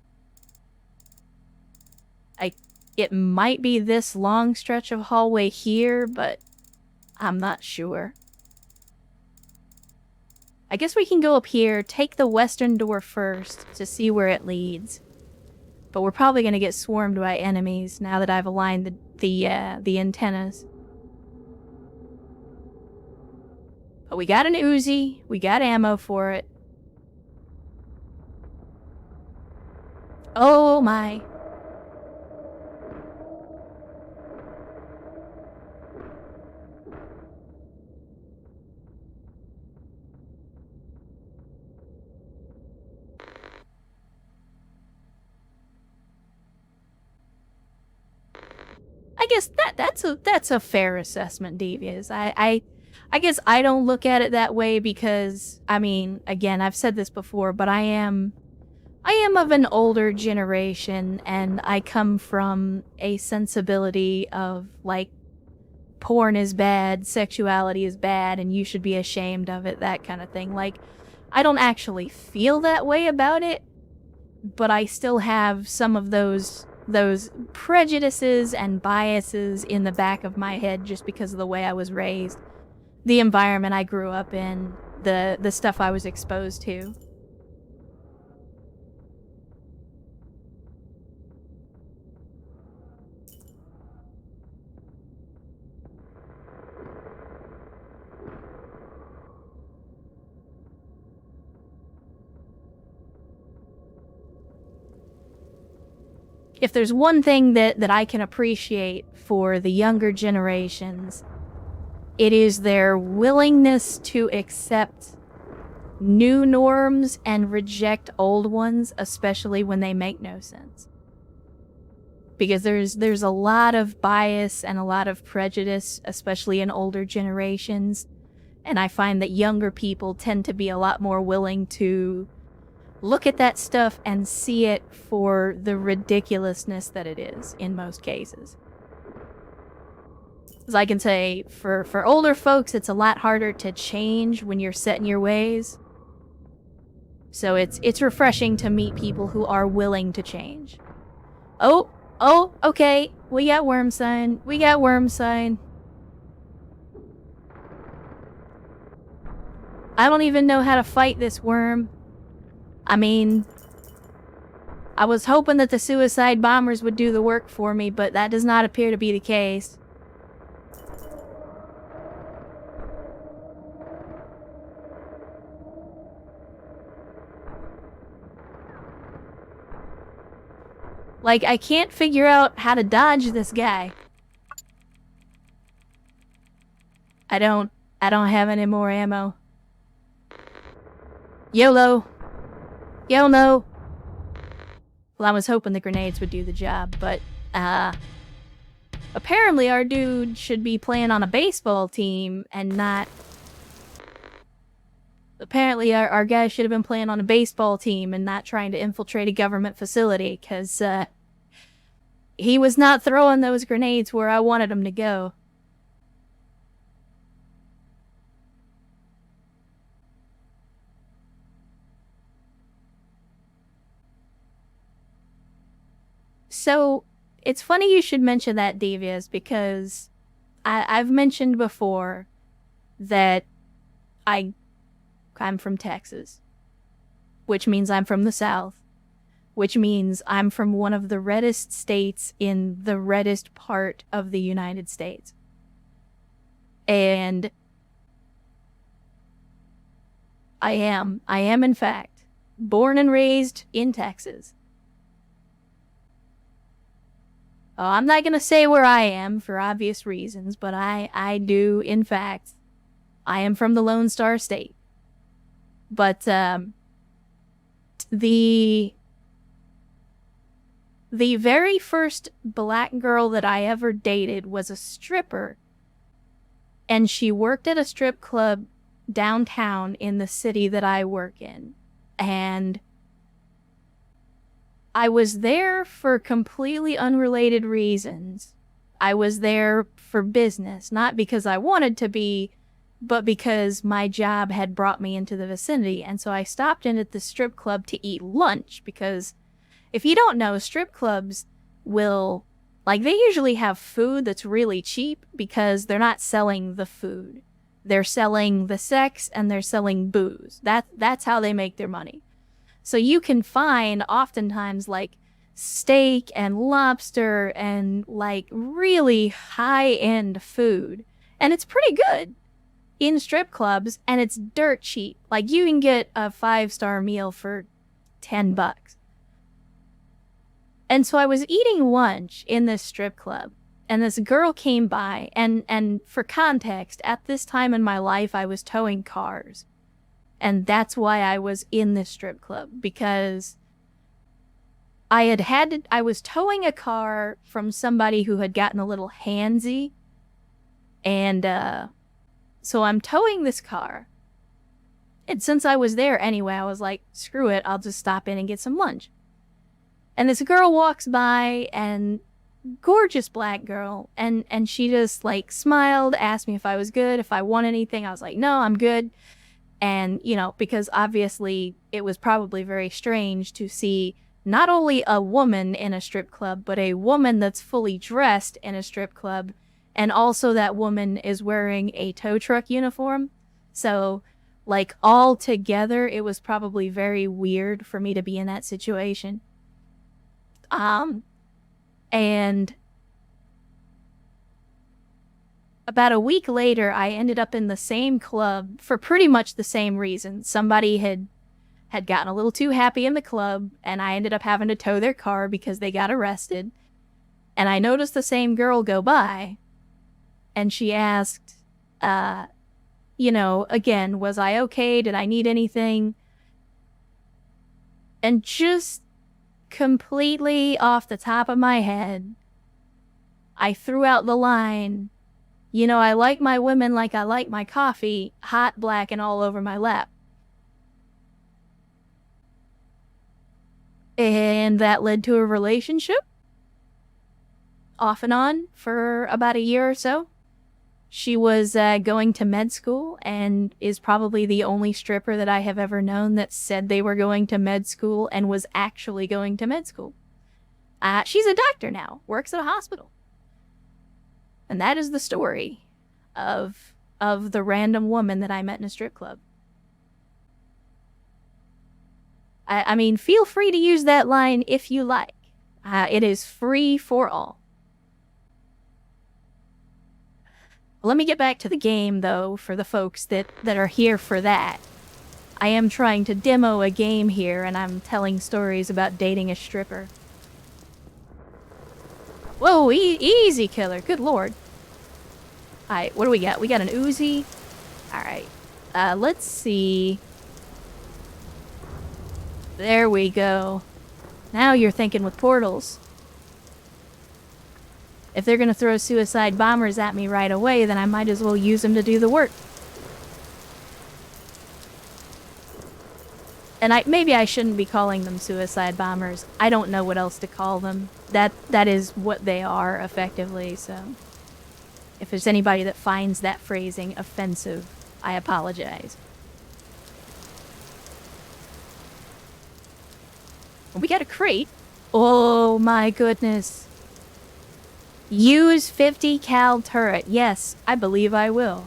It might be this long stretch of hallway here, but I'm not sure. I guess we can go up here, take the western door first to see where it leads. But we're probably going to get swarmed by enemies now that I've aligned the antennas. But we got an Uzi, we got ammo for it. Oh my. I guess that's a fair assessment, Devious. I guess I don't look at it that way because, I mean, again, I've said this before, but I am of an older generation, and I come from a sensibility of, like, porn is bad, sexuality is bad, and you should be ashamed of it, that kind of thing. Like, I don't actually feel that way about it, but I still have some of those prejudices and biases in the back of my head just because of the way I was raised, the environment I grew up in, the stuff I was exposed to. If there's one thing that I can appreciate for the younger generations, it is their willingness to accept new norms and reject old ones, especially when they make no sense. Because there's a lot of bias and a lot of prejudice, especially in older generations, and I find that younger people tend to be a lot more willing to look at that stuff and see it for the ridiculousness that it is, in most cases. As I can say, for older folks, it's a lot harder to change when you're set in your ways. So it's refreshing to meet people who are willing to change. Oh, okay, we got worm sign. We got worm sign. I don't even know how to fight this worm. I mean, I was hoping that the suicide bombers would do the work for me, but that does not appear to be the case. Like, I can't figure out how to dodge this guy. I don't have any more ammo. YOLO. YOLO. Well, I was hoping the grenades would do the job, but, apparently our dude should be playing on a baseball team and not... Apparently our guy should have been playing on a baseball team and not trying to infiltrate a government facility, because, he was not throwing those grenades where I wanted him to go. So, it's funny you should mention that, Devious, because I've mentioned before that I'm from Texas, which means I'm from the South, which means I'm from one of the reddest states in the reddest part of the United States. And I am in fact born and raised in Texas. Oh, I'm not gonna say where I am for obvious reasons, but I do, in fact, I am from the Lone Star State. But, the The very first black girl that I ever dated was a stripper, and she worked at a strip club downtown in the city that I work in. And I was there for completely unrelated reasons. I was there for business, not because I wanted to be, but because my job had brought me into the vicinity. And so I stopped in at the strip club to eat lunch, because if you don't know, strip clubs will, like, they usually have food that's really cheap because they're not selling the food. They're selling the sex and they're selling booze. That's how they make their money. So you can find oftentimes like steak and lobster and like really high-end food. And it's pretty good in strip clubs, and it's dirt cheap. Like, you can get a 5-star meal for $10. And so I was eating lunch in this strip club, and this girl came by, and for context, at this time in my life, I was towing cars. And that's why I was in this strip club, because I was towing a car from somebody who had gotten a little handsy. And, so I'm towing this car. And since I was there anyway, I was like, screw it, I'll just stop in and get some lunch. And this girl walks by, and gorgeous black girl, and she just like smiled, asked me if I was good, if I want anything. I was like, no, I'm good. And, you know, because obviously it was probably very strange to see not only a woman in a strip club, but a woman that's fully dressed in a strip club. And also that woman is wearing a tow truck uniform. So, like, all together, it was probably very weird for me to be in that situation. And about a week later, I ended up in the same club for pretty much the same reason. Somebody had gotten a little too happy in the club, and I ended up having to tow their car because they got arrested. And I noticed the same girl go by, and she asked, you know, again, was I okay? Did I need anything? And just completely off the top of my head, I threw out the line, you know, I like my women like I like my coffee, hot, black, and all over my lap. And that led to a relationship, off and on, for about a year or so. She was going to med school, and is probably the only stripper that I have ever known that said they were going to med school and was actually going to med school. She's a doctor now, works at a hospital. And that is the story of the random woman that I met in a strip club. I mean, feel free to use that line if you like. It is free for all. Let me get back to the game, though, for the folks that are here for that. I am trying to demo a game here, and I'm telling stories about dating a stripper. Whoa, easy, killer. Good lord. Alright, what do we got? We got an Uzi. Alright. Let's see. There we go. Now you're thinking with portals. If they're gonna throw suicide bombers at me right away, then I might as well use them to do the work. And maybe I shouldn't be calling them suicide bombers. I don't know what else to call them. That is what they are, effectively, so... If there's anybody that finds that phrasing offensive, I apologize. We got a crate. Oh my goodness. Use 50 cal turret. Yes, I believe I will.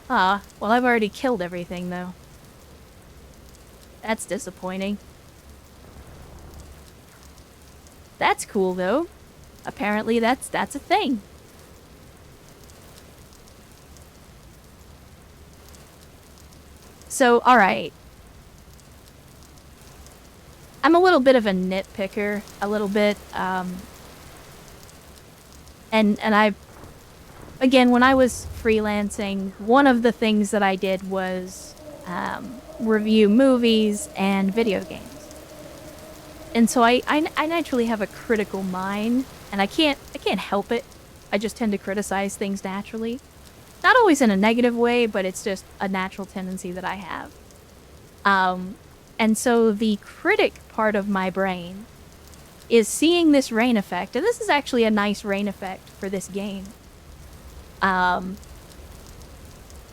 Well, I've already killed everything, though. That's disappointing. That's cool, though. Apparently, that's a thing. So, alright. I'm a little bit of a nitpicker, a little bit, and again, when I was freelancing, one of the things that I did was, review movies and video games. And so I naturally have a critical mind, and I can't help it. I just tend to criticize things naturally. Not always in a negative way, but it's just a natural tendency that I have. And so the critic part of my brain is seeing this rain effect, and this is actually a nice rain effect for this game.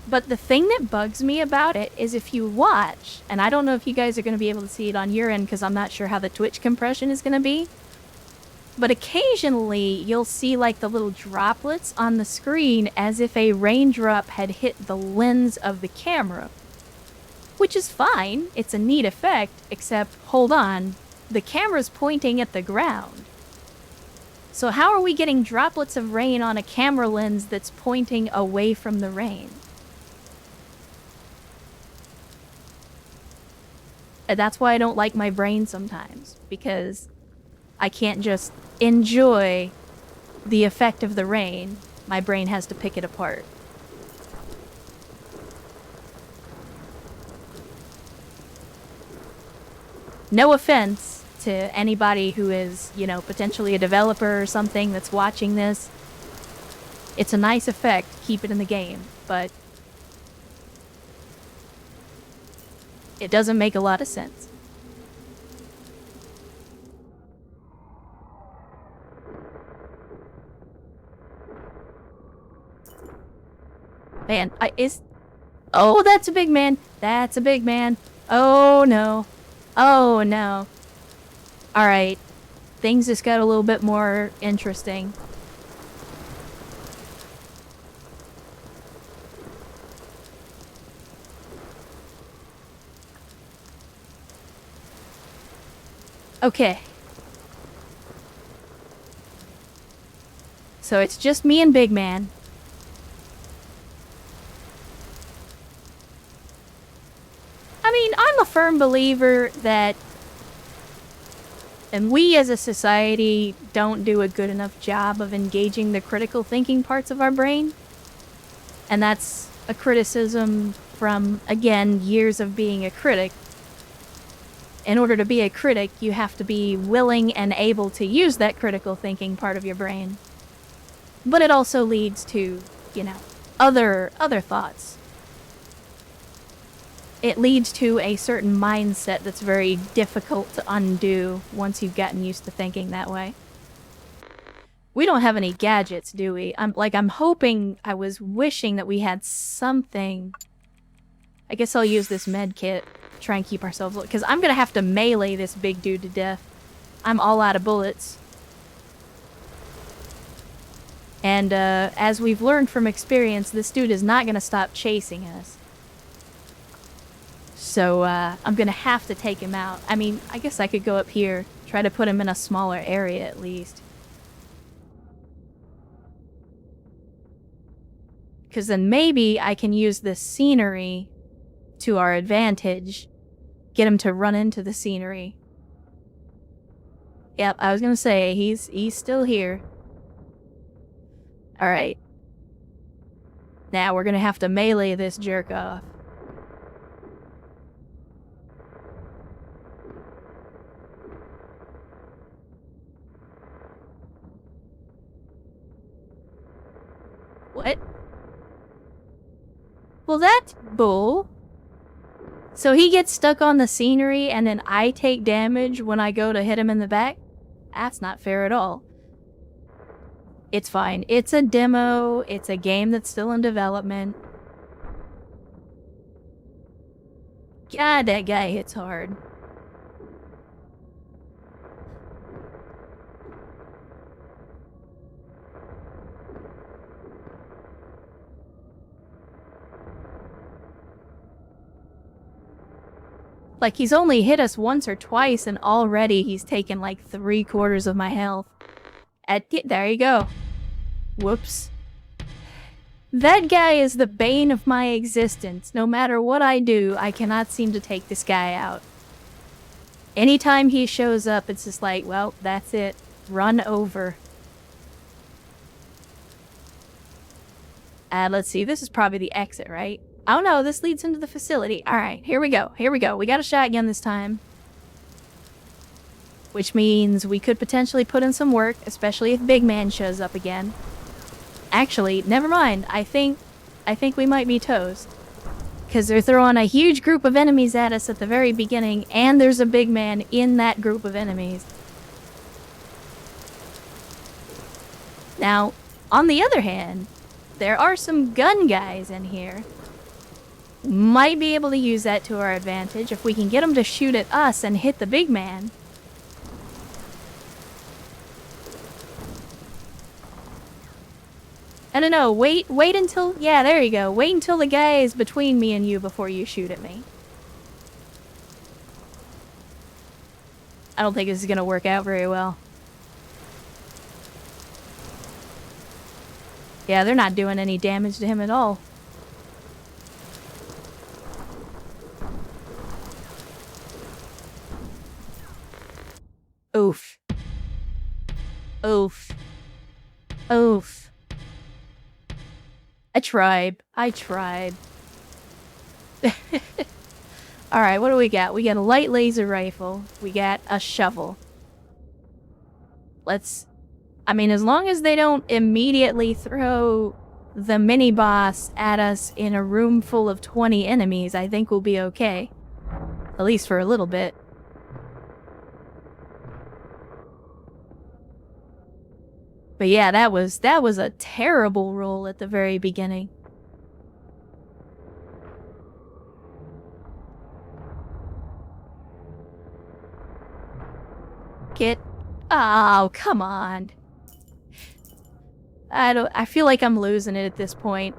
But the thing that bugs me about it is if you watch, and I don't know if you guys are going to be able to see it on your end because I'm not sure how the Twitch compression is going to be, but occasionally you'll see like the little droplets on the screen as if a raindrop had hit the lens of the camera. Which is fine, it's a neat effect, except, hold on, the camera's pointing at the ground. So how are we getting droplets of rain on a camera lens that's pointing away from the rain? And that's why I don't like my brain sometimes, because I can't just enjoy the effect of the rain. My brain has to pick it apart. No offense to anybody who is, you know, potentially a developer or something that's watching this. It's a nice effect, keep it in the game, but it doesn't make a lot of sense. Man, oh, that's a big man. That's a big man. Oh, no. Oh, no. Alright. Things just got a little bit more interesting. Okay. So it's just me and Big Man. I mean, I'm a firm believer that, and we as a society don't do a good enough job of engaging the critical thinking parts of our brain. And that's a criticism from, again, years of being a critic. In order to be a critic, you have to be willing and able to use that critical thinking part of your brain. But it also leads to, you know, other thoughts. It leads to a certain mindset that's very difficult to undo once you've gotten used to thinking that way. We don't have any gadgets, do we? I was wishing that we had something. I guess I'll use this med kit. Try and keep ourselves, because I'm gonna have to melee this big dude to death. I'm all out of bullets. And as we've learned from experience, this dude is not gonna stop chasing us. So I'm gonna have to take him out. I mean, I guess I could go up here, try to put him in a smaller area at least. Because then maybe I can use this scenery to our advantage. Get him to run into the scenery. Yep, I was gonna say, he's still here. Alright. Now we're gonna have to melee this jerk off. What? Well, that's bull. So he gets stuck on the scenery and then I take damage when I go to hit him in the back? That's not fair at all. It's fine. It's a demo. It's a game that's still in development. God, that guy hits hard. Like, he's only hit us once or twice, and already he's taken, like, 3/4 of my health. There you go. Whoops. That guy is the bane of my existence. No matter what I do, I cannot seem to take this guy out. Anytime he shows up, it's just like, well, that's it. Run over. Let's see. This is probably the exit, right? Oh no, this leads into the facility. Alright, here we go. Here we go. We got a shotgun this time. which means we could potentially put in some work, especially if Big Man shows up again. Actually, never mind. I think we might be toast. Because they're throwing a huge group of enemies at us at the very beginning, and there's a big man in that group of enemies. Now, on the other hand, there are some gun guys in here. Might be able to use that to our advantage if we can get them to shoot at us and hit the big man. I don't know, wait until, yeah, there you go. Wait until the guy is between me and you before you shoot at me. I don't think this is gonna work out very well. Yeah, they're not doing any damage to him at all. Oof. Oof. Oof. I tried. Alright, what do we got? We got a light laser rifle. We got a shovel. I mean, as long as they don't immediately throw the mini-boss at us in a room full of 20 enemies, I think we'll be okay. At least for a little bit. But yeah, that was a terrible roll at the very beginning. Oh, come on. I feel like I'm losing it at this point.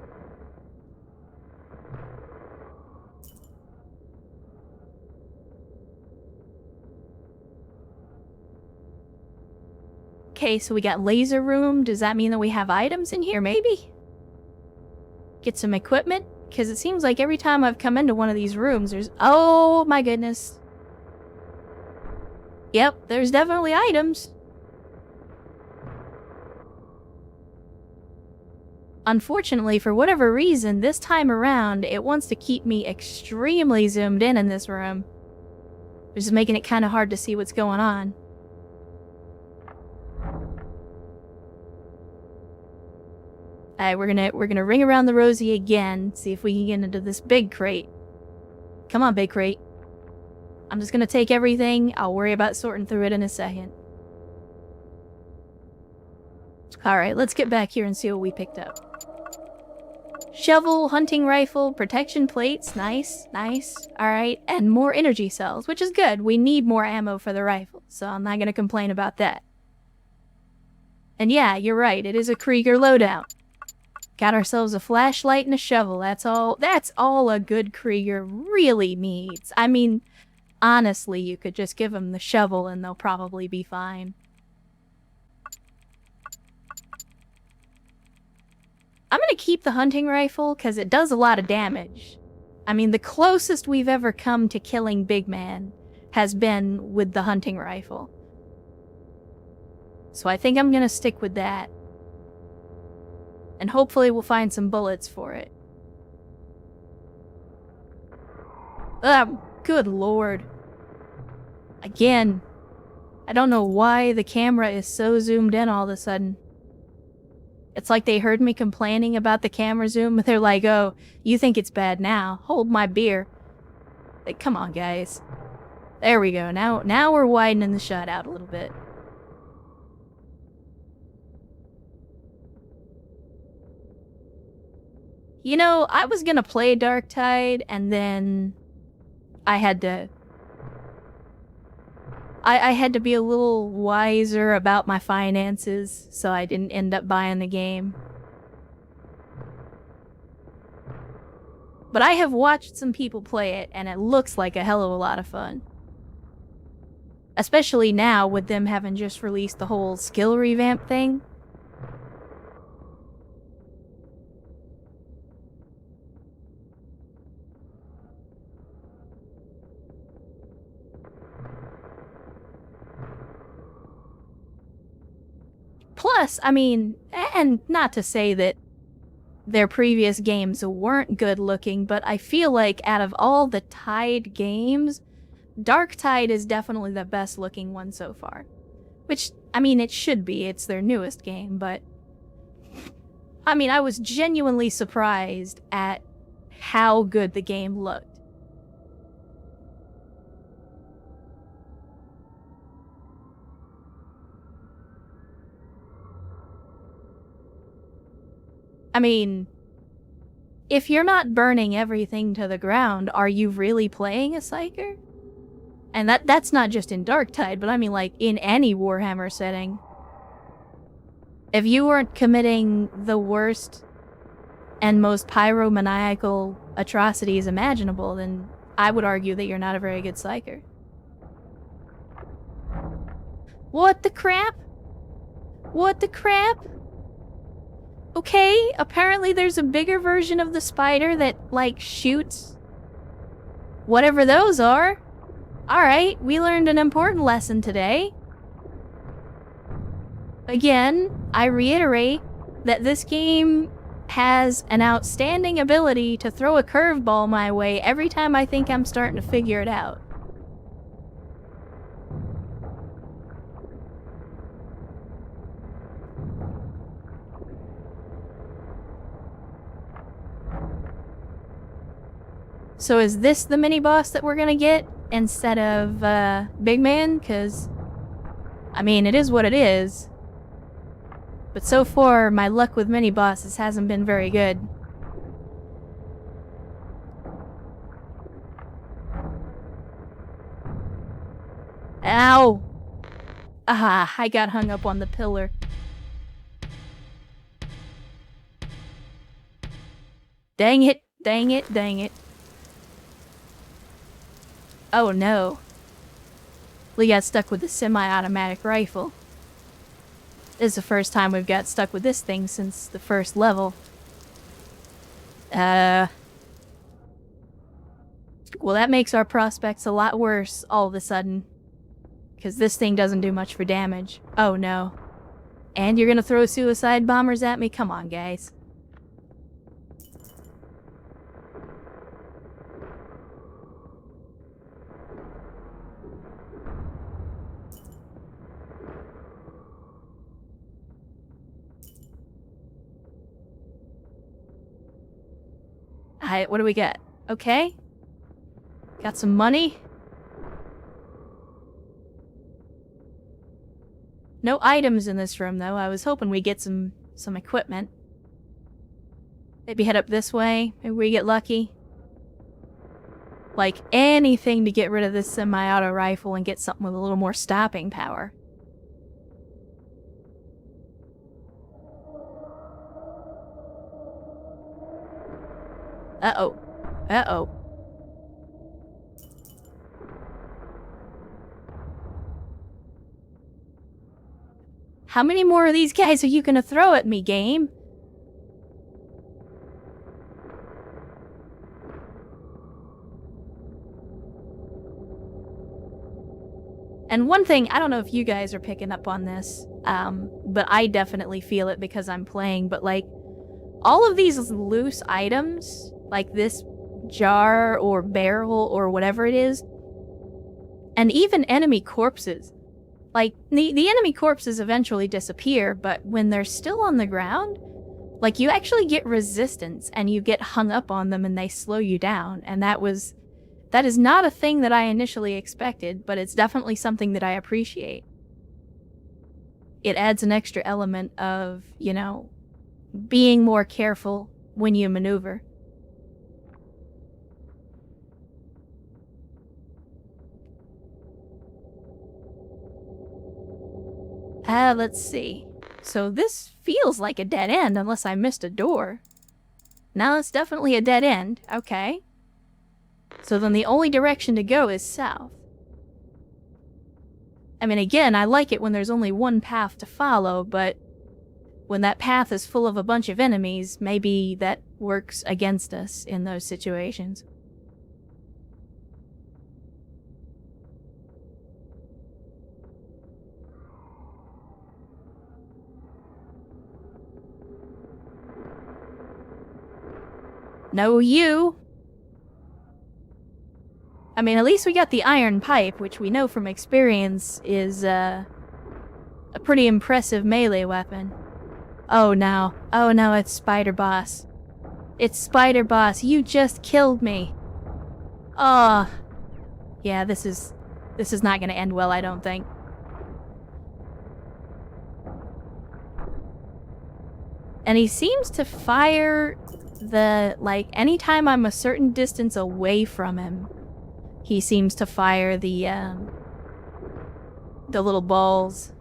Okay, so we got laser room. Does that mean that we have items in here, maybe? Get some equipment? Because it seems like every time I've come into one of these rooms, there's... Oh, my goodness. Yep, there's definitely items. Unfortunately, for whatever reason, this time around, it wants to keep me extremely zoomed in this room. Which is making it kind of hard to see what's going on. Alright, we're gonna ring around the rosy again, see if we can get into this big crate. Come on, big crate. I'm just gonna take everything. I'll worry about sorting through it in a second. Alright, let's get back here and see what we picked up. Shovel, hunting rifle, protection plates. Nice, nice. Alright, and more energy cells, which is good. We need more ammo for the rifle, so I'm not gonna complain about that. And yeah, you're right, it is a Krieger loadout. Got ourselves a flashlight and a shovel. That's all a good Krieger really needs. I mean, honestly, you could just give them the shovel and they'll probably be fine. I'm gonna keep the hunting rifle because it does a lot of damage. I mean, the closest we've ever come to killing Big Man has been with the hunting rifle. So I think I'm gonna stick with that. And hopefully we'll find some bullets for it. Good lord. Again, I don't know why the camera is so zoomed in all of a sudden. It's like they heard me complaining about the camera zoom, they're like, oh, you think it's bad now? Hold my beer. Like, come on, guys. There we go. Now we're widening the shot out a little bit. You know, I was gonna play Dark Tide, and then I had to... I had to be a little wiser about my finances, so I didn't end up buying the game. But I have watched some people play it, and it looks like a hell of a lot of fun. Especially now, with them having just released the whole skill revamp thing. Plus, I mean, and not to say that their previous games weren't good looking, but I feel like out of all the Tide games, Darktide is definitely the best looking one so far. Which, I mean, it should be. It's their newest game, but... I mean, I was genuinely surprised at how good the game looked. I mean, if you're not burning everything to the ground, are you really playing a Psyker? And that's not just in Darktide, but I mean like in any Warhammer setting. If you weren't committing the worst and most pyromaniacal atrocities imaginable, then I would argue that you're not a very good Psyker. What the crap? What the crap? Okay, apparently there's a bigger version of the spider that, like, shoots whatever those are. Alright, we learned an important lesson today. Again, I reiterate that this game has an outstanding ability to throw a curveball my way every time I think I'm starting to figure it out. So is this the mini-boss that we're gonna get instead of, Big Man? 'Cause, I mean, it is what it is. But so far, my luck with mini-bosses hasn't been very good. Ow! Ah, I got hung up on the pillar. Dang it, dang it, dang it. Oh no. We got stuck with the semi-automatic rifle. This is the first time we've got stuck with this thing since the first level. Well, that makes our prospects a lot worse all of a sudden. Because this thing doesn't do much for damage. Oh no. And you're gonna throw suicide bombers at me? Come on, guys. What do we get? Okay. Got some money. No items in this room, though. I was hoping we'd get some equipment. Maybe head up this way. Maybe we get lucky. Like, anything to get rid of this semi-auto rifle and get something with a little more stopping power. Uh-oh. Uh-oh. How many more of these guys are you gonna throw at me, game? And one thing, I don't know if you guys are picking up on this, but I definitely feel it because I'm playing, but like, all of these loose items, like this jar or barrel or whatever it is, and even enemy corpses. Like, the enemy corpses eventually disappear, but when they're still on the ground, like, you actually get resistance and you get hung up on them and they slow you down, and that is not a thing that I initially expected, but it's definitely something that I appreciate. It adds an extra element of, you know, being more careful when you maneuver. Let's see. So this feels like a dead end unless I missed a door. Now it's definitely a dead end. Okay. So then the only direction to go is south. I mean, again, I like it when there's only one path to follow, but when that path is full of a bunch of enemies, maybe that works against us in those situations. No, you! I mean, at least we got the iron pipe, which we know from experience is a pretty impressive melee weapon. Oh no, it's Spider Boss. It's Spider Boss, you just killed me. Oh, yeah, this is not gonna end well, I don't think. And he seems to fire anytime I'm a certain distance away from him, he seems to fire the little balls.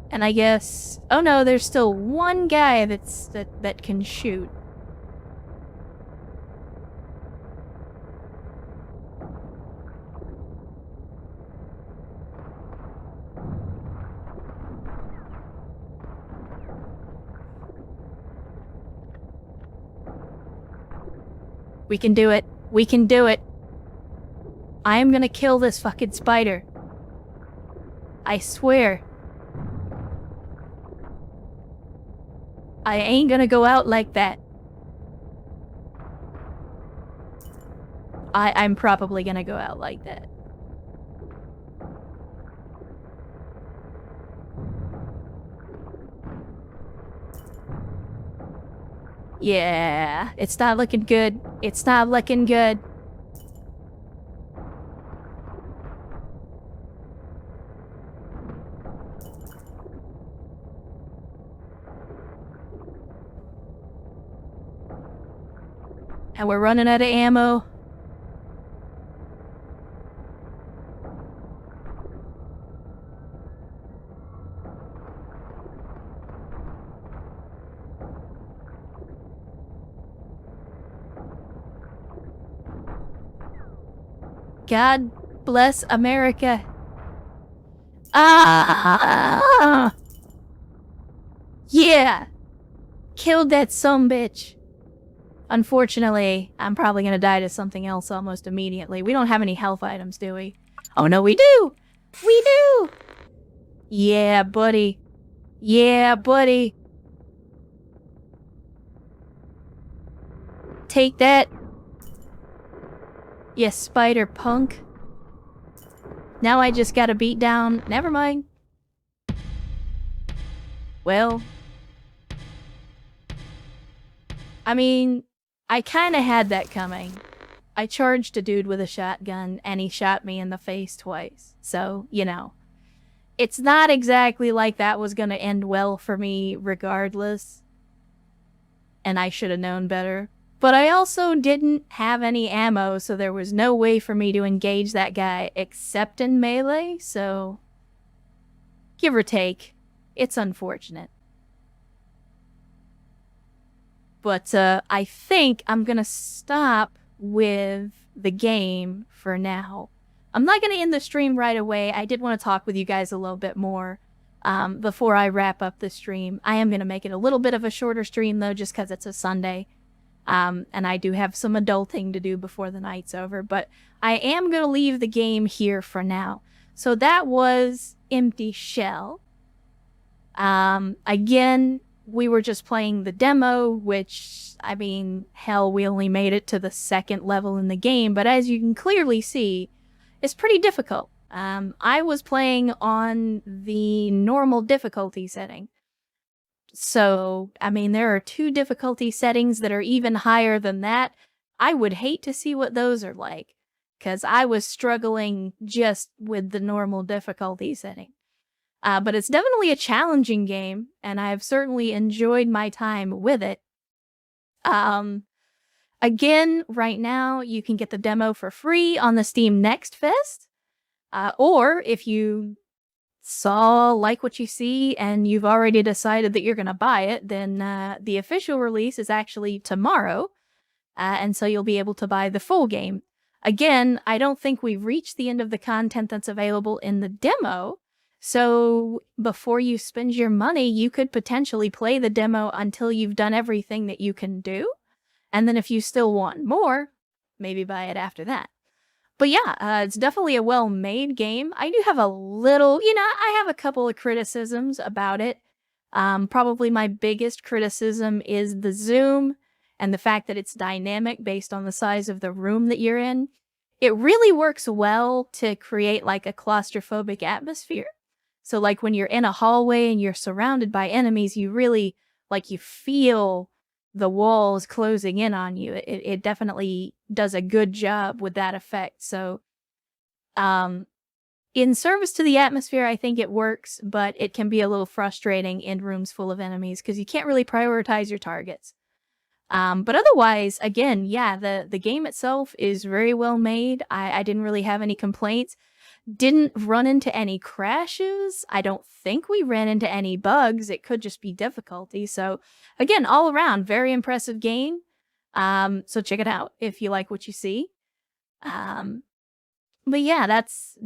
And I guess, oh no, there's still one guy that can shoot. We can do it. We can do it. I am gonna kill this fucking spider. I swear. I ain't gonna go out like that. I'm probably gonna go out like that. Yeah, it's not looking good. It's not looking good. And we're running out of ammo. God bless America. Ah! Yeah! Killed that sumbitch. Unfortunately, I'm probably gonna die to something else almost immediately. We don't have any health items, do we? Oh no, we do! We do! Yeah, buddy. Yeah, buddy. Take that. You spider punk. Now I just gotta beat down... Never mind. Well... I mean, I kinda had that coming. I charged a dude with a shotgun, and he shot me in the face twice. So, you know. It's not exactly like that was gonna end well for me regardless. And I should have known better. But I also didn't have any ammo, so there was no way for me to engage that guy except in melee, so... give or take. It's unfortunate. But I think I'm gonna stop with the game for now. I'm not gonna end the stream right away. I did want to talk with you guys a little bit more before I wrap up the stream. I am gonna make it a little bit of a shorter stream though, just because it's a Sunday. And I do have some adulting to do before the night's over, but I am going to leave the game here for now. So that was Empty Shell. Again, we were just playing the demo, which, I mean, hell, we only made it to the second level in the game, but as you can clearly see, it's pretty difficult. I was playing on the normal difficulty setting. So, I mean, there are 2 difficulty settings that are even higher than that. I would hate to see what those are like, because I was struggling just with the normal difficulty setting. But it's definitely a challenging game, and I have certainly enjoyed my time with it. Again, right now, you can get the demo for free on the Steam Next Fest, or if you like what you see and you've already decided that you're going to buy it, then the official release is actually tomorrow, and so you'll be able to buy the full game. Again, I don't think we've reached the end of the content that's available in the demo, so before you spend your money, you could potentially play the demo until you've done everything that you can do, and then if you still want more, maybe buy it after that. But yeah, it's definitely a well-made game. I do have a little, I have a couple of criticisms about it. Probably my biggest criticism is the zoom and the fact that it's dynamic based on the size of the room that you're in, it really works well to create like a claustrophobic atmosphere. So like when you're in a hallway and you're surrounded by enemies, you really like you feel the walls closing in on you. It definitely does a good job with that effect. So in service to the atmosphere, I think it works, but it can be a little frustrating in rooms full of enemies because you can't really prioritize your targets. But otherwise, again, yeah, the game itself is very well made. I didn't really have any complaints. Didn't run into any crashes. I don't think we ran into any bugs. It could just be difficulty. So again, all around, very impressive game. So check it out if you like what you see. But yeah, that's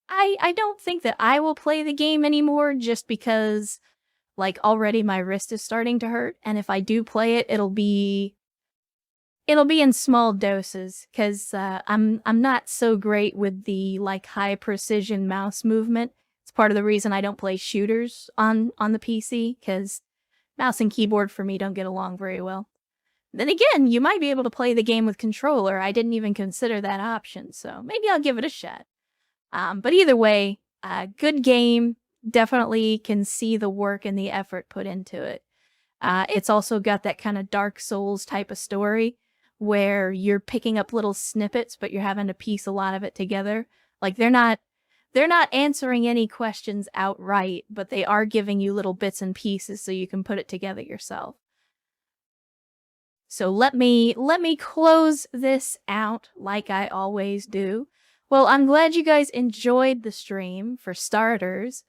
I don't think that I will play the game anymore just because like already my wrist is starting to hurt, and if I do play it, it'll be in small doses cuz I'm not so great with the like high precision mouse movement. It's part of the reason I don't play shooters on the PC cuz mouse and keyboard for me don't get along very well. Then again, you might be able to play the game with controller. I didn't even consider that option, so maybe I'll give it a shot. But either way, good game. Definitely can see the work and the effort put into it. It's also got that kind of Dark Souls type of story where you're picking up little snippets, but you're having to piece a lot of it together. Like they're not answering any questions outright, but they are giving you little bits and pieces so you can put it together yourself. So let me close this out like I always do. Well, I'm glad you guys enjoyed the stream, for starters.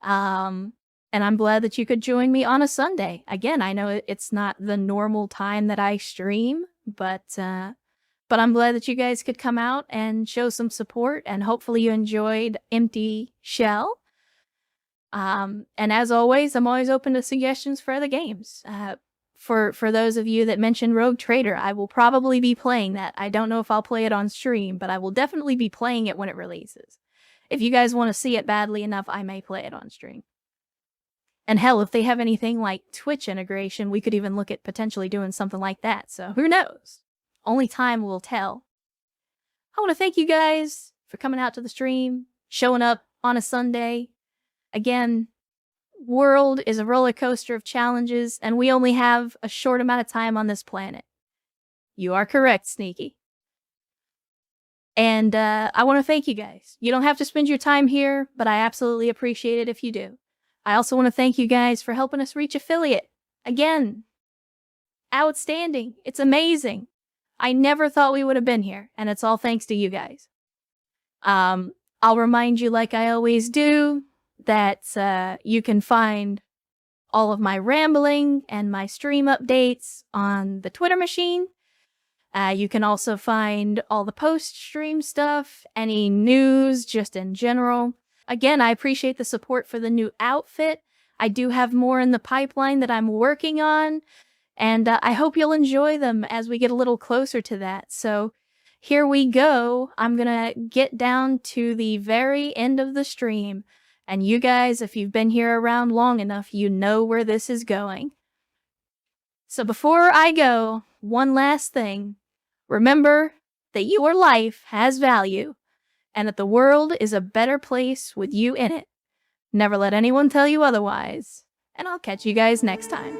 And I'm glad that you could join me on a Sunday. Again, I know it's not the normal time that I stream, but I'm glad that you guys could come out and show some support, and hopefully you enjoyed Empty Shell. And as always, I'm always open to suggestions for other games. For those of you that mentioned Rogue Trader, I will probably be playing that. I don't know if I'll play it on stream, but I will definitely be playing it when it releases. If you guys want to see it badly enough, I may play it on stream. And hell, if they have anything like Twitch integration, we could even look at potentially doing something like that. So who knows? Only time will tell. I want to thank you guys for coming out to the stream, showing up on a Sunday. Again, world is a roller coaster of challenges, and we only have a short amount of time on this planet. You are correct, Sneaky. And I want to thank you guys. You don't have to spend your time here, but I absolutely appreciate it if you do. I also want to thank you guys for helping us reach affiliate. Again, outstanding. It's amazing. I never thought we would have been here, and it's all thanks to you guys. I'll remind you, like I always do, that you can find all of my rambling and my stream updates on the Twitter machine. You can also find all the post-stream stuff, any news just in general. Again, I appreciate the support for the new outfit. I do have more in the pipeline that I'm working on, and I hope you'll enjoy them as we get a little closer to that. So here we go. I'm gonna get down to the very end of the stream. And you guys, if you've been here around long enough, you know where this is going. So before I go, one last thing. Remember that your life has value, and that the world is a better place with you in it. Never let anyone tell you otherwise. And I'll catch you guys next time.